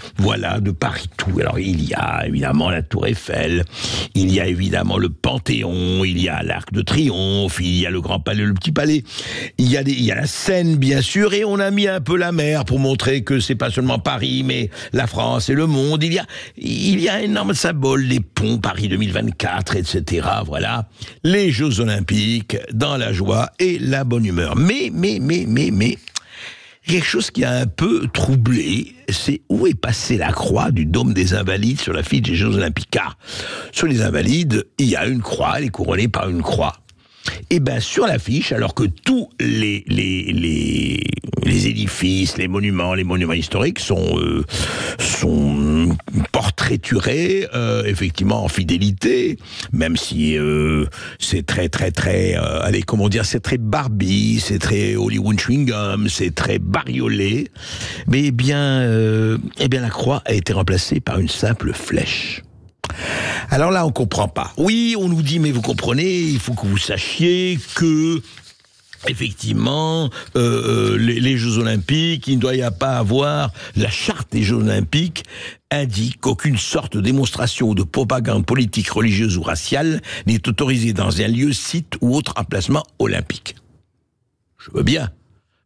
Speaker 7: Paris tout. Alors il y a évidemment la Tour Eiffel, il y a évidemment le Panthéon, il y a l'Arc de Triomphe, il y a le Grand Palais, le Petit Palais, il y a la Seine bien sûr, et on a mis un peu la mer pour montrer que c'est pas seulement Paris, mais la France et le monde. Il y a énorme de symboles, les ponts Paris 2024, etc. Voilà, les Jeux Olympiques dans la joie et la bonne humeur. Mais quelque chose qui a un peu troublé, c'est où est passée la croix du Dôme des Invalides sur l'affiche des Jeux Olympiques. Car sur les Invalides, il y a une croix, elle est couronnée par une croix. Et bien sur l'affiche, alors que tous les édifices, les monuments historiques sont portraiturés effectivement en fidélité, même si c'est très c'est très Barbie, c'est très Hollywood chewing gum, c'est très bariolé, mais bien la croix a été remplacée par une simple flèche. Alors là, on comprend pas. Oui, on nous dit, mais vous comprenez, il faut que vous sachiez que effectivement, les Jeux Olympiques, il ne doit y pas avoir la charte des Jeux Olympiques indique qu'aucune sorte de démonstration ou de propagande politique, religieuse ou raciale n'est autorisée dans un lieu, site ou autre emplacement olympique. Je veux bien.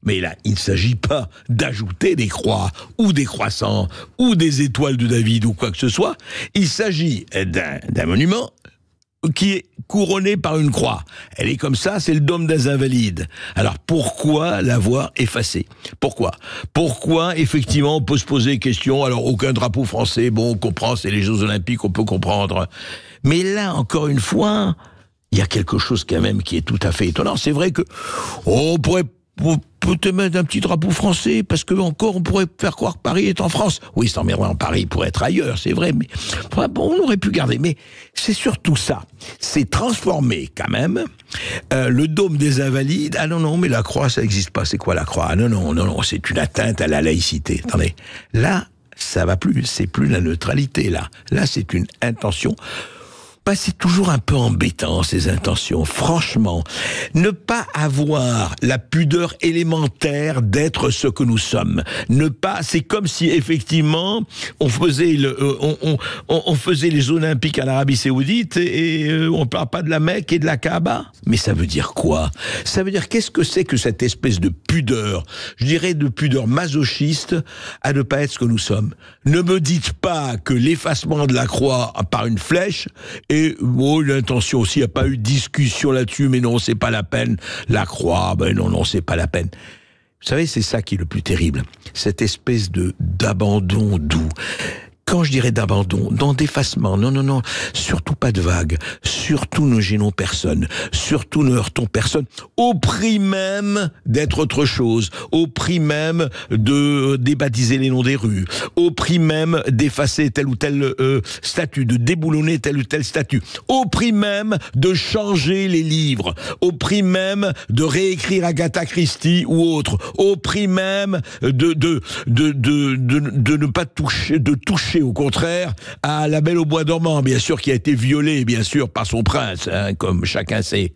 Speaker 7: Mais là, il ne s'agit pas d'ajouter des croix, ou des croissants, ou des étoiles de David, ou quoi que ce soit. Il s'agit d'un monument qui est couronné par une croix. Elle est comme ça, c'est le Dôme des Invalides. Alors pourquoi l'avoir effacé ? Pourquoi ? Effectivement, on peut se poser des questions. Alors aucun drapeau français, bon, on comprend, c'est les Jeux Olympiques, on peut comprendre. Mais là, encore une fois, il y a quelque chose quand même qui est tout à fait étonnant. C'est vrai que on pourrait peut-être mettre un petit drapeau français, parce que encore on pourrait faire croire que Paris est en France. Oui, c'est emmerdant, Paris pourrait être ailleurs, c'est vrai, mais bon, on aurait pu garder. Mais c'est surtout ça, c'est transformer quand même le Dôme des Invalides. Ah non, mais la croix, ça n'existe pas. C'est quoi la croix ? Ah non, c'est une atteinte à la laïcité. Attendez, là, ça va plus, c'est plus la neutralité, là. Là, c'est une intention. C'est toujours un peu embêtant, ces intentions. Franchement, ne pas avoir la pudeur élémentaire d'être ce que nous sommes. C'est comme si, effectivement, on faisait les Olympiques en Arabie Saoudite et on ne parle pas de la Mecque et de la Kaaba. Mais ça veut dire quoi ? Ça veut dire, qu'est-ce que c'est que cette espèce de pudeur, je dirais de pudeur masochiste, à ne pas être ce que nous sommes ? Ne me dites pas que l'effacement de la croix par une flèche et l'intention aussi, il n'y a pas eu de discussion là-dessus, mais non, c'est pas la peine. La croix, non, c'est pas la peine. Vous savez, c'est ça qui est le plus terrible. Cette espèce d'abandon doux. Quand je dirais d'abandon, d'effacement, non, surtout pas de vague, surtout ne gênons personne, surtout ne heurtons personne, au prix même d'être autre chose, au prix même de débaptiser les noms des rues, au prix même d'effacer tel ou tel statut, de déboulonner tel ou tel statut, au prix même de changer les livres, au prix même de réécrire Agatha Christie ou autre, au prix même de ne pas toucher reprocher au contraire à La Belle au bois dormant, bien sûr, qui a été violée, bien sûr, par son prince, hein, comme chacun sait.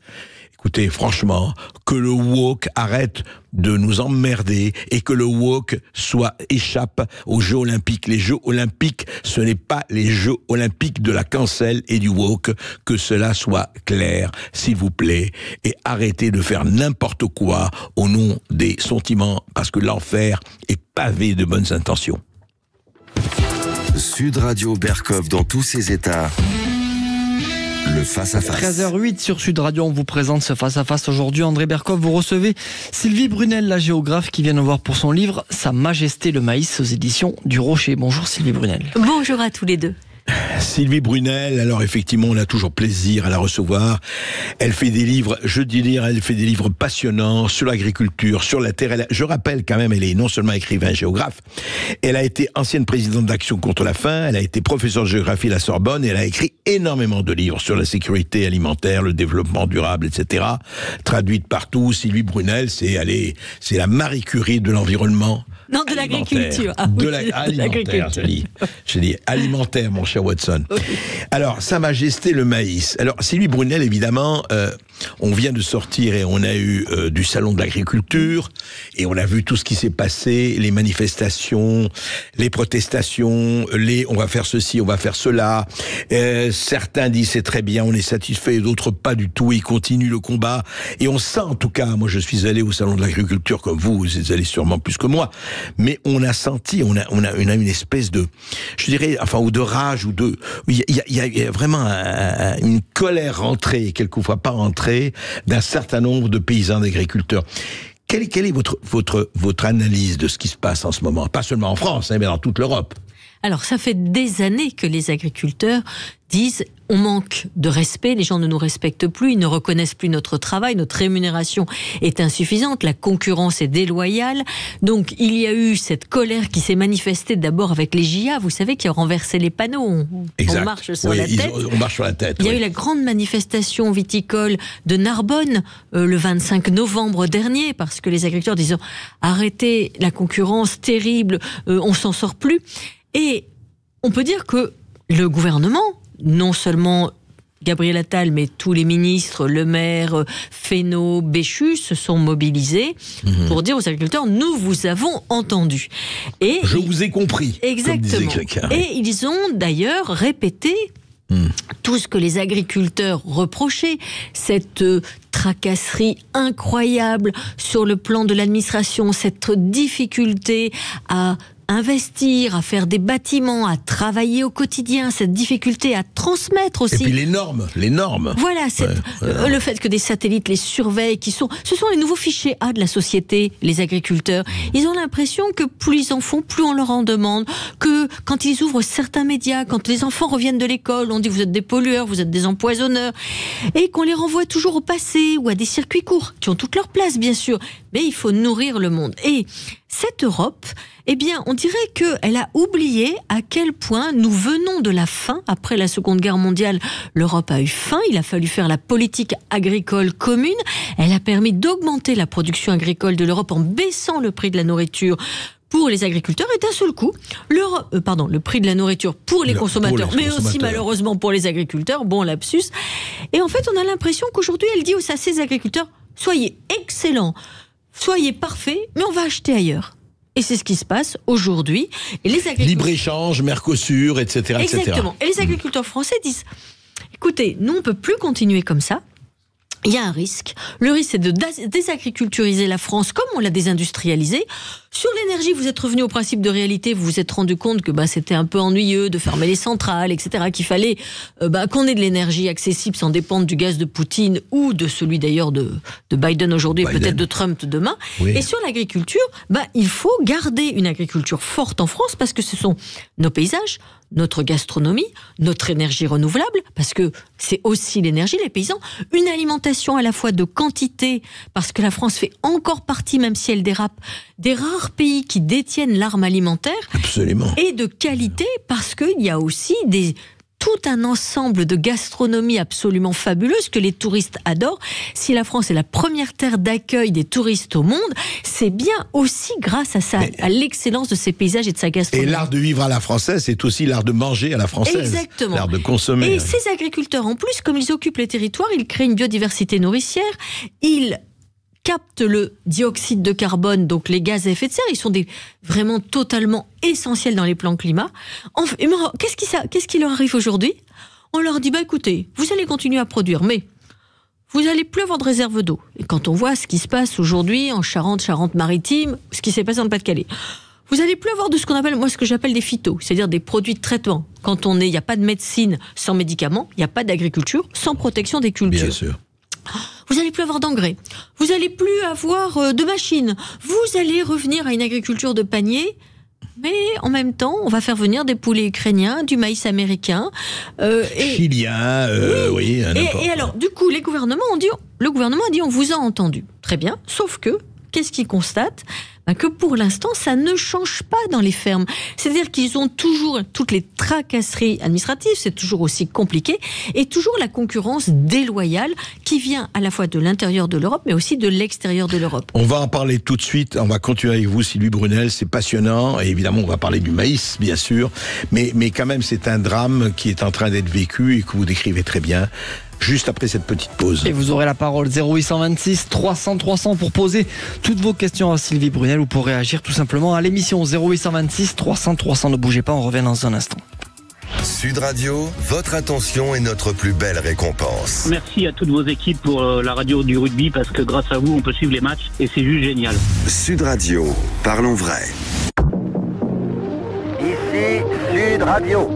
Speaker 7: Écoutez, franchement, que le woke arrête de nous emmerder et que le woke échappe aux Jeux Olympiques. Les Jeux Olympiques, ce n'est pas les Jeux Olympiques de la cancel et du woke. Que cela soit clair, s'il vous plaît. Et arrêtez de faire n'importe quoi au nom des sentiments, parce que l'enfer est pavé de bonnes intentions.
Speaker 1: Sud Radio Berkov dans tous ses états. Le face-à-face.
Speaker 11: 13h08 sur Sud Radio, on vous présente ce face-à-face aujourd'hui. André Berkov, vous recevez Sylvie Brunel, la géographe, qui vient nous voir pour son livre Sa Majesté le Maïs aux éditions du Rocher. Bonjour Sylvie Brunel.
Speaker 15: Bonjour à tous les deux.
Speaker 7: Sylvie Brunel, alors effectivement, on a toujours plaisir à la recevoir. Elle fait des livres, elle fait des livres passionnants sur l'agriculture, sur la terre. Je rappelle quand même, elle est non seulement écrivain, géographe, elle a été ancienne présidente d'Action contre la faim, elle a été professeure de géographie à la Sorbonne, elle a écrit énormément de livres sur la sécurité alimentaire, le développement durable, etc. Traduite partout. Sylvie Brunel, c'est la Marie Curie de l'environnement.
Speaker 15: Non, de l'agriculture. Ah,
Speaker 7: de l'alimentaire, j'ai dit alimentaire, mon cher Watson. Okay. Alors, Sa Majesté le Maïs. Alors, Sylvie Brunel, évidemment, on vient de sortir et on a eu du salon de l'agriculture et on a vu tout ce qui s'est passé, les manifestations, les protestations, on va faire ceci, on va faire cela. Certains disent c'est très bien, on est satisfait, d'autres pas du tout, ils continuent le combat. Et on sent, en tout cas, moi je suis allé au salon de l'agriculture comme vous êtes allé sûrement plus que moi, mais on a senti, on a une espèce de, je dirais, enfin, ou de rage, il y a vraiment une colère rentrée, quelquefois pas rentrée, d'un certain nombre de paysans d'agriculteurs. Quelle est votre analyse de ce qui se passe en ce moment? Pas seulement en France, mais dans toute l'Europe.
Speaker 15: Alors, ça fait des années que les agriculteurs disent on manque de respect, les gens ne nous respectent plus, ils ne reconnaissent plus notre travail, notre rémunération est insuffisante, la concurrence est déloyale. Donc, il y a eu cette colère qui s'est manifestée d'abord avec les JA, vous savez, qui ont renversé les panneaux. On marche sur la tête.
Speaker 7: On marche sur la tête.
Speaker 15: Il y a eu la grande manifestation viticole de Narbonne le 25 novembre dernier, parce que les agriculteurs disaient arrêtez la concurrence terrible, on s'en sort plus. Et on peut dire que le gouvernement, non seulement Gabriel Attal, mais tous les ministres, Le Maire, Fesneau, Béchu, se sont mobilisés pour dire aux agriculteurs, nous vous avons entendus. Et
Speaker 7: je vous ai compris.
Speaker 15: Exactement. Et ils ont d'ailleurs répété tout ce que les agriculteurs reprochaient, cette tracasserie incroyable sur le plan de l'administration, cette difficulté à investir, à faire des bâtiments, à travailler au quotidien, cette difficulté à transmettre aussi.
Speaker 7: Et puis les normes.
Speaker 15: Voilà, le fait que des satellites les surveillent, ce sont les nouveaux fichiers A de la société, les agriculteurs. Ils ont l'impression que plus ils en font, plus on leur en demande, que quand ils ouvrent certains médias, quand les enfants reviennent de l'école, on dit vous êtes des pollueurs, vous êtes des empoisonneurs, et qu'on les renvoie toujours au passé ou à des circuits courts, qui ont toute leur place bien sûr, mais il faut nourrir le monde. Et cette Europe, eh bien, on dirait qu'elle a oublié à quel point nous venons de la faim. Après la Seconde Guerre mondiale, l'Europe a eu faim. Il a fallu faire la politique agricole commune. Elle a permis d'augmenter la production agricole de l'Europe en baissant le prix de la nourriture pour les agriculteurs. Et d'un seul coup, le prix de la nourriture pour les consommateurs, mais aussi malheureusement pour les agriculteurs. Bon, lapsus. Et en fait, on a l'impression qu'aujourd'hui, elle dit à ses agriculteurs, soyez excellents, soyez parfaits, mais on va acheter ailleurs. Et c'est ce qui se passe aujourd'hui. Et les agriculteurs... Libre-échange,
Speaker 7: Mercosur, etc.
Speaker 15: Exactement. Et les agriculteurs français disent, écoutez, nous on ne peut plus continuer comme ça. Il y a un risque. Le risque, c'est de désagriculturiser la France comme on l'a désindustrialisée. Sur l'énergie, vous êtes revenu au principe de réalité, vous vous êtes rendu compte que c'était un peu ennuyeux de fermer les centrales, etc., qu'il fallait qu'on ait de l'énergie accessible sans dépendre du gaz de Poutine ou de celui d'ailleurs de Biden aujourd'hui, peut-être de Trump demain. Oui. Et sur l'agriculture, il faut garder une agriculture forte en France parce que ce sont nos paysages, notre gastronomie, notre énergie renouvelable, parce que c'est aussi l'énergie, les paysans, une alimentation à la fois de quantité, parce que la France fait encore partie, même si elle dérape, des rares pays qui détiennent l'arme alimentaire.
Speaker 7: Absolument.
Speaker 15: Et de qualité, parce qu'il y a aussi tout un ensemble de gastronomie absolument fabuleuse que les touristes adorent. Si la France est la première terre d'accueil des touristes au monde, c'est bien aussi grâce à ça, à l'excellence de ses paysages et de sa gastronomie.
Speaker 7: Et l'art de vivre à la française, c'est aussi l'art de manger à la française.
Speaker 15: Exactement.
Speaker 7: L'art de consommer.
Speaker 15: Et ces agriculteurs, en plus, comme ils occupent les territoires, ils créent une biodiversité nourricière, ils captent le dioxyde de carbone, donc les gaz à effet de serre, ils sont vraiment totalement essentiels dans les plans climat. Qu'est-ce qui leur arrive aujourd'hui? On leur dit, écoutez, vous allez continuer à produire, mais vous n'allez plus avoir de réserve d'eau. Et quand on voit ce qui se passe aujourd'hui en Charente-Maritime, ce qui s'est passé dans le Pas-de-Calais, vous n'allez plus avoir de ce qu'on appelle, ce que j'appelle des phytos, c'est-à-dire des produits de traitement. Quand il n'y a pas de médecine sans médicaments, il n'y a pas d'agriculture sans protection des cultures.
Speaker 7: Bien sûr.
Speaker 15: Vous n'allez plus avoir d'engrais, vous n'allez plus avoir de machines, vous allez revenir à une agriculture de panier, mais en même temps, on va faire venir des poulets ukrainiens, du maïs américain,
Speaker 7: chilien, oui.
Speaker 15: Et alors, du coup, le gouvernement a dit, on vous a entendu. Très bien, sauf que, qu'est-ce qu'ils constatent ? Que pour l'instant, ça ne change pas dans les fermes. C'est-à-dire qu'ils ont toujours toutes les tracasseries administratives, c'est toujours aussi compliqué, et toujours la concurrence déloyale qui vient à la fois de l'intérieur de l'Europe, mais aussi de l'extérieur de l'Europe.
Speaker 7: On va en parler tout de suite, on va continuer avec vous, Sylvie Brunel, c'est passionnant, et évidemment on va parler du maïs, bien sûr, mais quand même c'est un drame qui est en train d'être vécu et que vous décrivez très bien. Juste après cette petite pause.
Speaker 11: Et vous aurez la parole 0826 300 300 pour poser toutes vos questions à Sylvie Brunel ou pour réagir tout simplement à l'émission 0826 300 300. Ne bougez pas, on revient dans un instant.
Speaker 1: Sud Radio, votre attention est notre plus belle récompense.
Speaker 16: Merci à toutes vos équipes pour la radio du rugby parce que grâce à vous on peut suivre les matchs et c'est juste génial.
Speaker 1: Sud Radio, parlons vrai.
Speaker 9: Ici Sud Radio.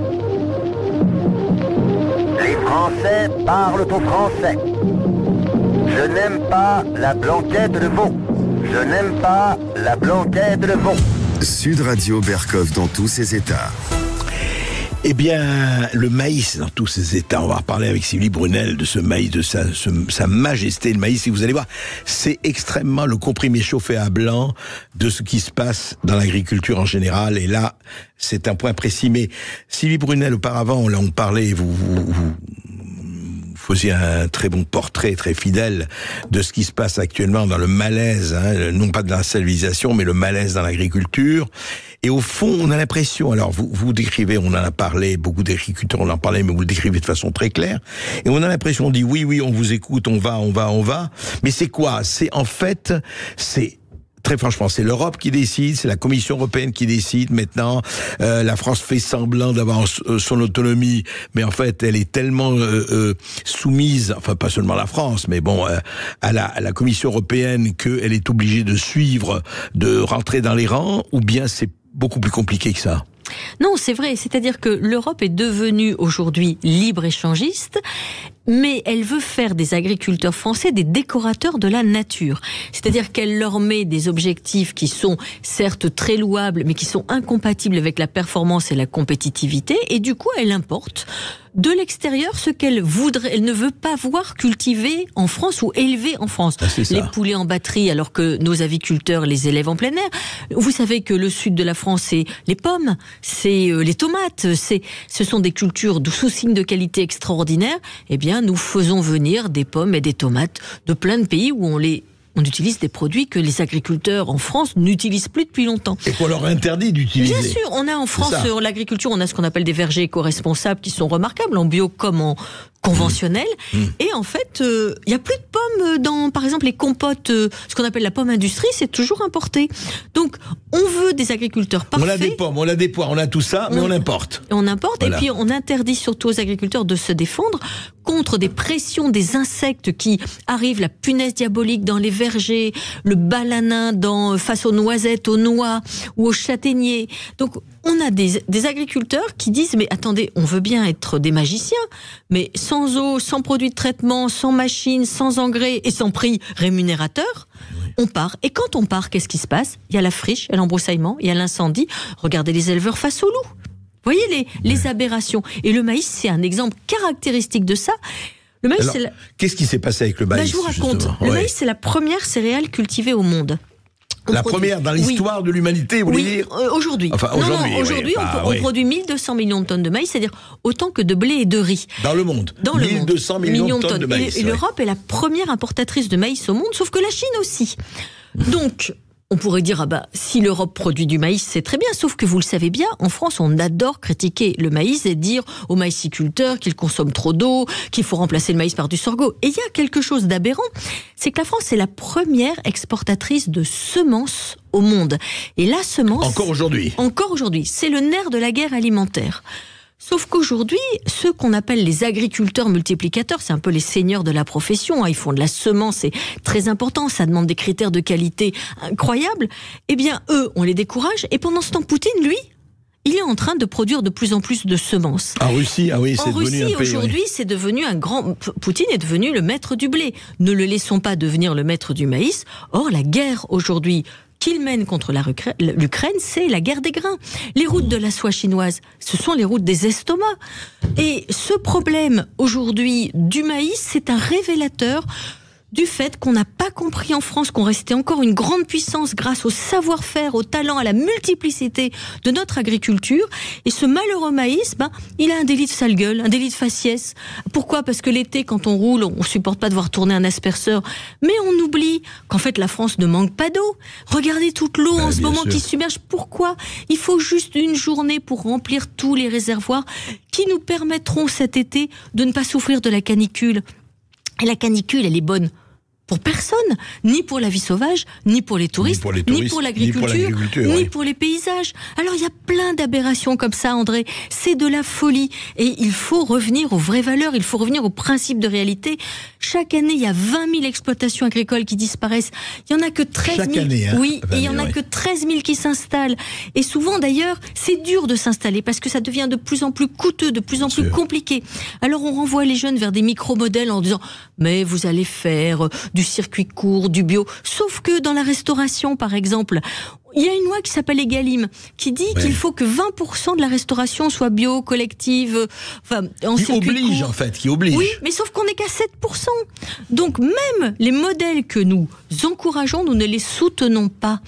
Speaker 9: Les Français parlent au français. Je n'aime pas la blanquette de veau. Je n'aime pas la blanquette de veau.
Speaker 1: Sud Radio Berkov dans tous ses états.
Speaker 7: Eh bien, le maïs dans tous ses états. On va reparler avec Sylvie Brunel de ce maïs, de sa majesté, le maïs. Et vous allez voir, c'est extrêmement le comprimé chauffé à blanc de ce qui se passe dans l'agriculture en général. Et là, c'est un point précis. Mais Sylvie Brunel, auparavant, on parlait, vous faisiez un très bon portrait, très fidèle de ce qui se passe actuellement dans le malaise, non pas de la salvisation, mais le malaise dans l'agriculture. Et au fond, on a l'impression, alors vous décrivez, on en a parlé, beaucoup d'agriculteurs en ont parlé, mais vous le décrivez de façon très claire, et on a l'impression, on dit oui, on vous écoute, on va, mais c'est quoi? C'est en fait, très franchement, c'est l'Europe qui décide, c'est la Commission européenne qui décide maintenant. La France fait semblant d'avoir son autonomie, mais en fait, elle est tellement soumise, enfin pas seulement la France, mais bon, à la Commission européenne qu'elle est obligée de suivre, de rentrer dans les rangs, ou bien c'est beaucoup plus compliqué que ça?
Speaker 15: Non, c'est vrai. C'est-à-dire que l'Europe est devenue aujourd'hui libre-échangiste, mais elle veut faire des agriculteurs français des décorateurs de la nature. C'est-à-dire qu'elle leur met des objectifs qui sont certes très louables, mais qui sont incompatibles avec la performance et la compétitivité, et du coup, elle importe de l'extérieur ce qu'elle voudrait. Elle ne veut pas voir cultivé en France ou élevé en France. Les poulets en batterie, alors que nos aviculteurs les élèvent en plein air. Vous savez que le sud de la France, c'est les pommes, c'est les tomates, ce sont des cultures sous signe de qualité extraordinaire. Eh bien, nous faisons venir des pommes et des tomates de plein de pays où on utilise des produits que les agriculteurs en France n'utilisent plus depuis longtemps.
Speaker 7: Et qu'on leur interdit d'utiliser.
Speaker 15: Bien sûr, on a en France, sur l'agriculture, on a ce qu'on appelle des vergers éco-responsables qui sont remarquables, en bio comme en conventionnel. Et en fait, il n'y a plus de pommes par exemple, les compotes, ce qu'on appelle la pomme industrie, c'est toujours importé. Donc, on veut des agriculteurs parfaits.
Speaker 7: On a des pommes, on a des poires, on a tout ça, mais on importe.
Speaker 15: On importe, voilà. Et puis on interdit surtout aux agriculteurs de se défendre contre des pressions des insectes qui arrivent, la punaise diabolique dans les vergers, le balanin face aux noisettes, aux noix ou aux châtaigniers. Donc, on a des agriculteurs qui disent, mais attendez, on veut bien être des magiciens, mais sans eau, sans produits de traitement, sans machines, sans engrais et sans prix rémunérateur, on part. Et quand on part, qu'est-ce qui se passe? Il y a la friche, il y a l'embroussaillement, il y a l'incendie. Regardez les éleveurs face aux loups. Vous voyez les aberrations. Et le maïs, c'est un exemple caractéristique de ça. Le maïs,
Speaker 7: qu'est-ce qui s'est passé avec le maïs?
Speaker 15: Je vous raconte. Le maïs, c'est la première céréale cultivée au monde.
Speaker 7: La première dans l'histoire de l'humanité, vous voulez dire
Speaker 15: aujourd'hui.
Speaker 7: Enfin,
Speaker 15: aujourd'hui, on produit 1200 millions de tonnes de maïs, c'est-à-dire autant que de blé et de riz.
Speaker 7: Dans le monde.
Speaker 15: 1200
Speaker 7: millions de tonnes de maïs.
Speaker 15: Et l'Europe est la première importatrice de maïs au monde, sauf que la Chine aussi. Donc, on pourrait dire, si l'Europe produit du maïs, c'est très bien, sauf que vous le savez bien, en France, on adore critiquer le maïs et dire aux maïsiculteurs qu'ils consomment trop d'eau, qu'il faut remplacer le maïs par du sorgho. Et il y a quelque chose d'aberrant, c'est que la France est la première exportatrice de semences au monde. Et la semence...
Speaker 7: Encore aujourd'hui,
Speaker 15: c'est le nerf de la guerre alimentaire. Sauf qu'aujourd'hui, ceux qu'on appelle les agriculteurs multiplicateurs, c'est un peu les seigneurs de la profession, ils font de la semence, c'est très important, ça demande des critères de qualité incroyables, eh bien eux, on les décourage, et pendant ce temps, Poutine, lui, il est en train de produire de plus en plus de semences.
Speaker 7: En Russie, c'est devenu un pays.
Speaker 15: Aujourd'hui, c'est devenu Poutine est devenu le maître du blé. Ne le laissons pas devenir le maître du maïs. Or, la guerre aujourd'hui qu'il mène contre l'Ukraine, c'est la guerre des grains. Les routes de la soie chinoise, ce sont les routes des estomacs. Et ce problème aujourd'hui du maïs, c'est un révélateur du fait qu'on n'a pas compris en France qu'on restait encore une grande puissance grâce au savoir-faire, au talent, à la multiplicité de notre agriculture. Et ce malheureux maïs, il a un délit de sale gueule, un délit de faciès. Pourquoi ? Parce que l'été, quand on roule, on supporte pas de voir tourner un asperceur. Mais on oublie qu'en fait, la France ne manque pas d'eau. Regardez toute l'eau en ce moment qui submerge. Pourquoi ? Il faut juste une journée pour remplir tous les réservoirs qui nous permettront cet été de ne pas souffrir de la canicule. Et la canicule, elle est bonne pour personne, ni pour la vie sauvage, ni pour les touristes, ni pour l'agriculture, ni pour les paysages. Alors il y a plein d'aberrations comme ça, André. C'est de la folie. Et il faut revenir aux vraies valeurs, il faut revenir aux principes de réalité. Chaque année, il y a 20 000 exploitations agricoles qui disparaissent. Il n'y en a que 13 000.
Speaker 7: Chaque année,
Speaker 15: oui, et il n'y en a que 13 000 qui s'installent. Et souvent, d'ailleurs, c'est dur de s'installer parce que ça devient de plus en plus coûteux, de plus en plus compliqué. Alors on renvoie les jeunes vers des micro-modèles en disant « Mais vous allez faire du circuit court, du bio ». Sauf que dans la restauration, par exemple, il y a une loi qui s'appelle Egalim, qui dit qu'il faut que 20% de la restauration soit bio, collective, en circuit court.
Speaker 7: Qui oblige.
Speaker 15: Oui, mais sauf qu'on n'est qu'à 7%. Donc même les modèles que nous encourageons, nous ne les soutenons pas.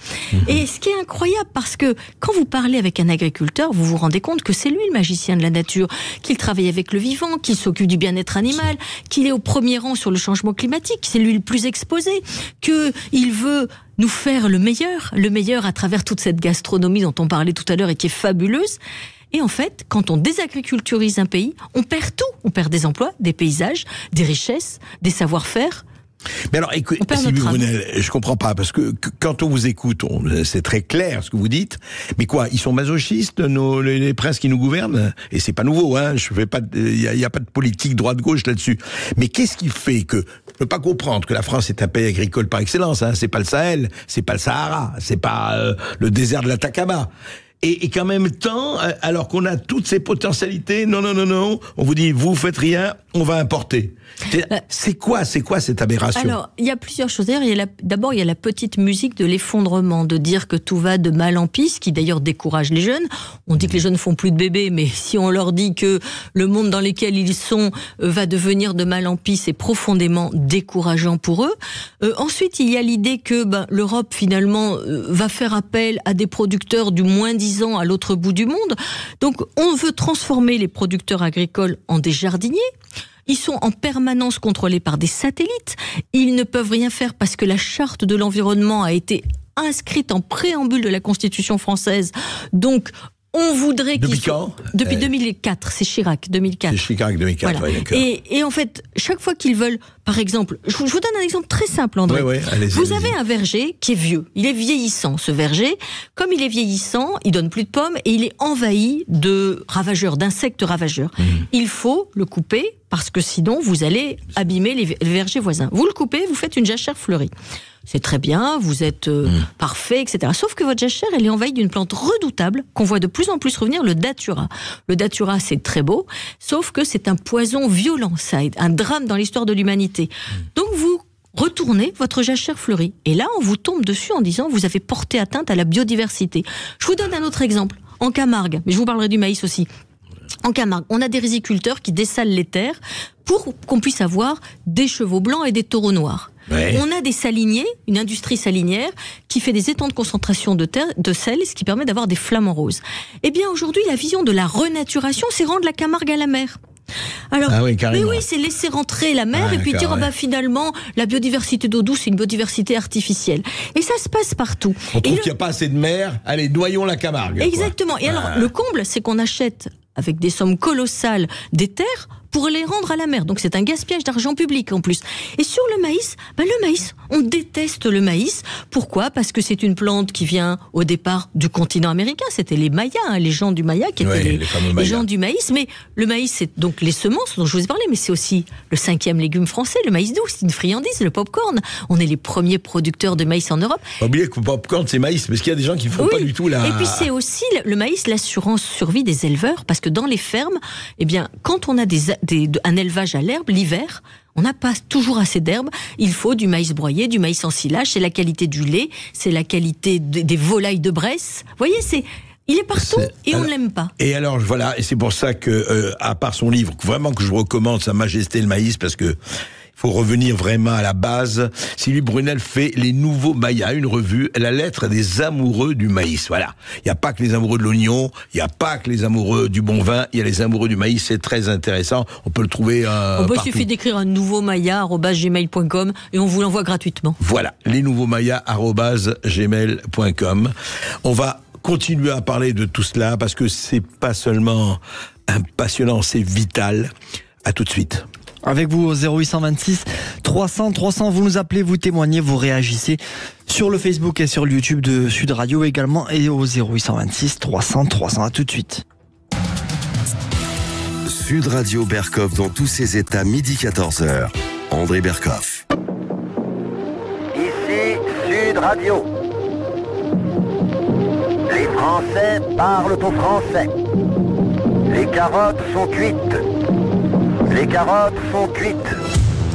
Speaker 15: Et ce qui est incroyable, parce que quand vous parlez avec un agriculteur, vous vous rendez compte que c'est lui le magicien de la nature, qu'il travaille avec le vivant, qu'il s'occupe du bien-être animal, qu'il est au premier rang sur le changement climatique, c'est lui le plus exposé, qu'il veut nous faire le meilleur à travers toute cette gastronomie dont on parlait tout à l'heure et qui est fabuleuse. Et en fait, quand on désagriculturise un pays, on perd tout. On perd des emplois, des paysages, des richesses, des savoir-faire.
Speaker 7: Mais alors, écoutez, Sylvie Brunel, je comprends pas, parce que quand on vous écoute, c'est très clair ce que vous dites, mais quoi, ils sont masochistes, les princes qui nous gouvernent? Et c'est pas nouveau, il y a pas de politique droite-gauche là-dessus. Mais qu'est-ce qui fait que, je peux pas comprendre que la France est un pays agricole par excellence, c'est pas le Sahel, c'est pas le Sahara, c'est pas le désert de l'Atacama. Et qu'en même temps, alors qu'on a toutes ces potentialités, non, on vous dit, vous faites rien, on va importer. C'est quoi cette aberration?
Speaker 15: Alors, il y a plusieurs choses. D'abord, il y a la petite musique de l'effondrement, de dire que tout va de mal en pis, qui d'ailleurs décourage les jeunes. On dit que les jeunes font plus de bébés, mais si on leur dit que le monde dans lequel ils sont va devenir de mal en pis, c'est profondément décourageant pour eux. Ensuite, il y a l'idée que l'Europe, finalement, va faire appel à des producteurs du moins 10 ans à l'autre bout du monde. Donc, on veut transformer les producteurs agricoles en des jardiniers. Ils sont en permanence contrôlés par des satellites. Ils ne peuvent rien faire parce que la charte de l'environnement a été inscrite en préambule de la Constitution française. Donc, on voudrait qu'ils...
Speaker 7: Depuis quand ?
Speaker 15: Depuis 2004, c'est Chirac, 2004.
Speaker 7: C'est Chirac, 2004,
Speaker 15: voilà.
Speaker 7: D'accord.
Speaker 15: Et en fait, chaque fois qu'ils veulent, par exemple, je vous donne un exemple très simple, André. Vous avez un verger qui est vieux, il est vieillissant, ce verger. Comme il est vieillissant, il donne plus de pommes et il est envahi de ravageurs, d'insectes ravageurs. Il faut le couper parce que sinon, vous allez abîmer les vergers voisins. Vous le coupez, vous faites une jachère fleurie. C'est très bien, vous êtes parfait, etc. Sauf que votre jachère, elle est envahie d'une plante redoutable qu'on voit de plus en plus revenir, le datura. Le datura, c'est très beau, sauf que c'est un poison violent, ça est un drame dans l'histoire de l'humanité. Donc vous retournez votre jachère fleurie. Et là, on vous tombe dessus en disant, vous avez porté atteinte à la biodiversité. Je vous donne un autre exemple. En Camargue, mais je vous parlerai du maïs aussi. En Camargue, on a des riziculteurs qui dessalent les terres pour qu'on puisse avoir des chevaux blancs et des taureaux noirs. Ouais. On a des saliniers, une industrie salinière, qui fait des étangs de concentration de sel, ce qui permet d'avoir des flamants roses. Eh bien, aujourd'hui, la vision de la renaturation, c'est rendre la Camargue à la mer. Alors, mais oui, c'est laisser rentrer la mer et puis dire finalement la biodiversité d'eau douce, c'est une biodiversité artificielle. Et ça se passe partout.
Speaker 7: On trouve qu'il n'y a pas assez de mer, allez, noyons la Camargue.
Speaker 15: Exactement. Quoi. Et alors, le comble, c'est qu'on achète avec des sommes colossales des terres pour les rendre à la mer. Donc c'est un gaspillage d'argent public en plus. Et sur le maïs, on déteste le maïs. Pourquoi ? Parce que c'est une plante qui vient au départ du continent américain. C'était les Mayas, les gens du Maya qui étaient les gens du maïs. Mais le maïs, c'est donc les semences dont je vous ai parlé, mais c'est aussi le 5e légume français, le maïs doux. C'est une friandise, le popcorn. On est les premiers producteurs de maïs en Europe.
Speaker 7: Pas oublier que le popcorn, c'est maïs, parce qu'il y a des gens qui ne font pas du tout la...
Speaker 15: Et puis c'est aussi le maïs, l'assurance survie des éleveurs, parce que dans les fermes, eh bien, quand on a un élevage à l'herbe, l'hiver, on n'a pas toujours assez d'herbe. Il faut du maïs broyé, du maïs en silage. C'est la qualité du lait, c'est la qualité des volailles de Bresse. Vous voyez, il est partout et on ne l'aime pas.
Speaker 7: Et alors, voilà, et c'est pour ça que, à part son livre, vraiment que je recommande, Sa Majesté le maïs, parce que faut revenir vraiment à la base. Sylvie Brunel fait Les Nouveaux Mayas, une revue, la lettre des amoureux du maïs. Voilà. Il n'y a pas que les amoureux de l'oignon, il n'y a pas que les amoureux du bon vin, il y a les amoureux du maïs, c'est très intéressant. On peut le trouver partout.
Speaker 15: Il suffit d'écrire un nouveau maya@gmail.com et on vous l'envoie gratuitement.
Speaker 7: Voilà, lesnouveauxmayas@gmail.com. On va continuer à parler de tout cela parce que c'est pas seulement passionnant, c'est vital. À tout de suite.
Speaker 11: Avec vous au 0826 300 300, vous nous appelez, vous témoignez, vous réagissez sur le Facebook et sur le YouTube de Sud Radio également, et au 0826 300 300. À tout de suite.
Speaker 1: Sud Radio Berkov dans tous ses états, midi 14h. André Berkov.
Speaker 9: Ici Sud Radio. Les Français parlent au français. Les carottes sont cuites. Les carottes sont cuites.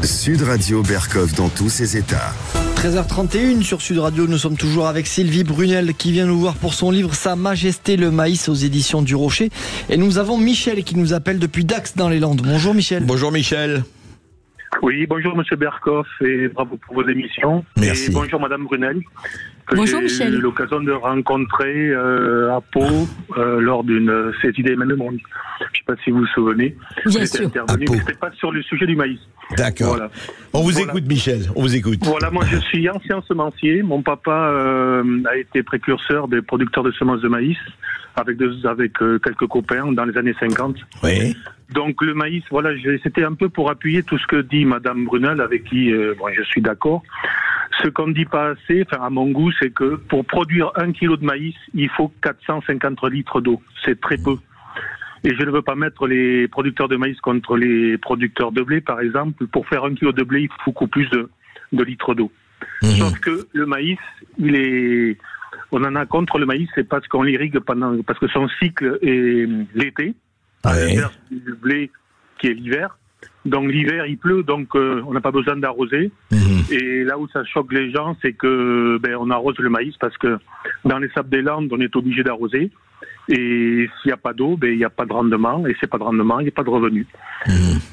Speaker 1: Sud Radio Berkov dans tous ses états.
Speaker 11: 13h31 sur Sud Radio, nous sommes toujours avec Sylvie Brunel qui vient nous voir pour son livre Sa Majesté le maïs aux éditions du Rocher. Et nous avons Michel qui nous appelle depuis Dax dans les Landes. Bonjour Michel.
Speaker 7: Bonjour Michel.
Speaker 17: Oui, bonjour Monsieur Berkov et bravo pour vos émissions.
Speaker 7: Merci.
Speaker 17: Et bonjour Madame Brunel.
Speaker 15: Bonjour Michel.
Speaker 17: J'ai eu l'occasion de rencontrer à Pau lors d'une Cette idée mène le monde. Je ne sais pas si vous vous souvenez.
Speaker 15: Bien sûr.
Speaker 17: Intervenu, mais c'était pas sur le sujet du maïs.
Speaker 7: D'accord. Voilà. On vous écoute Michel, on vous écoute.
Speaker 17: Voilà, moi je suis ancien semencier. Mon papa a été précurseur des producteurs de semences de maïs avec quelques copains dans les années 50.
Speaker 7: Oui.
Speaker 17: Donc le maïs, voilà, c'était un peu pour appuyer tout ce que dit Madame Brunel, avec qui je suis d'accord. Ce qu'on ne dit pas assez, à mon goût, c'est que pour produire 1 kilo de maïs, il faut 450 litres d'eau. C'est très peu. Et je ne veux pas mettre les producteurs de maïs contre les producteurs de blé, par exemple. Pour faire 1 kilo de blé, il faut beaucoup plus de litres d'eau. Sauf que le maïs, on en a contre le maïs, c'est parce qu'on l'irrigue parce que son cycle est l'été, à l'inverse du blé qui est l'hiver. Donc l'hiver il pleut, donc on n'a pas besoin d'arroser. Et là où ça choque les gens, c'est que on arrose le maïs parce que dans les sables des Landes, on est obligé d'arroser. Et s'il n'y a pas d'eau, il n'y a pas de rendement. Et s'il n'y a pas de rendement, il n'y a pas de revenu.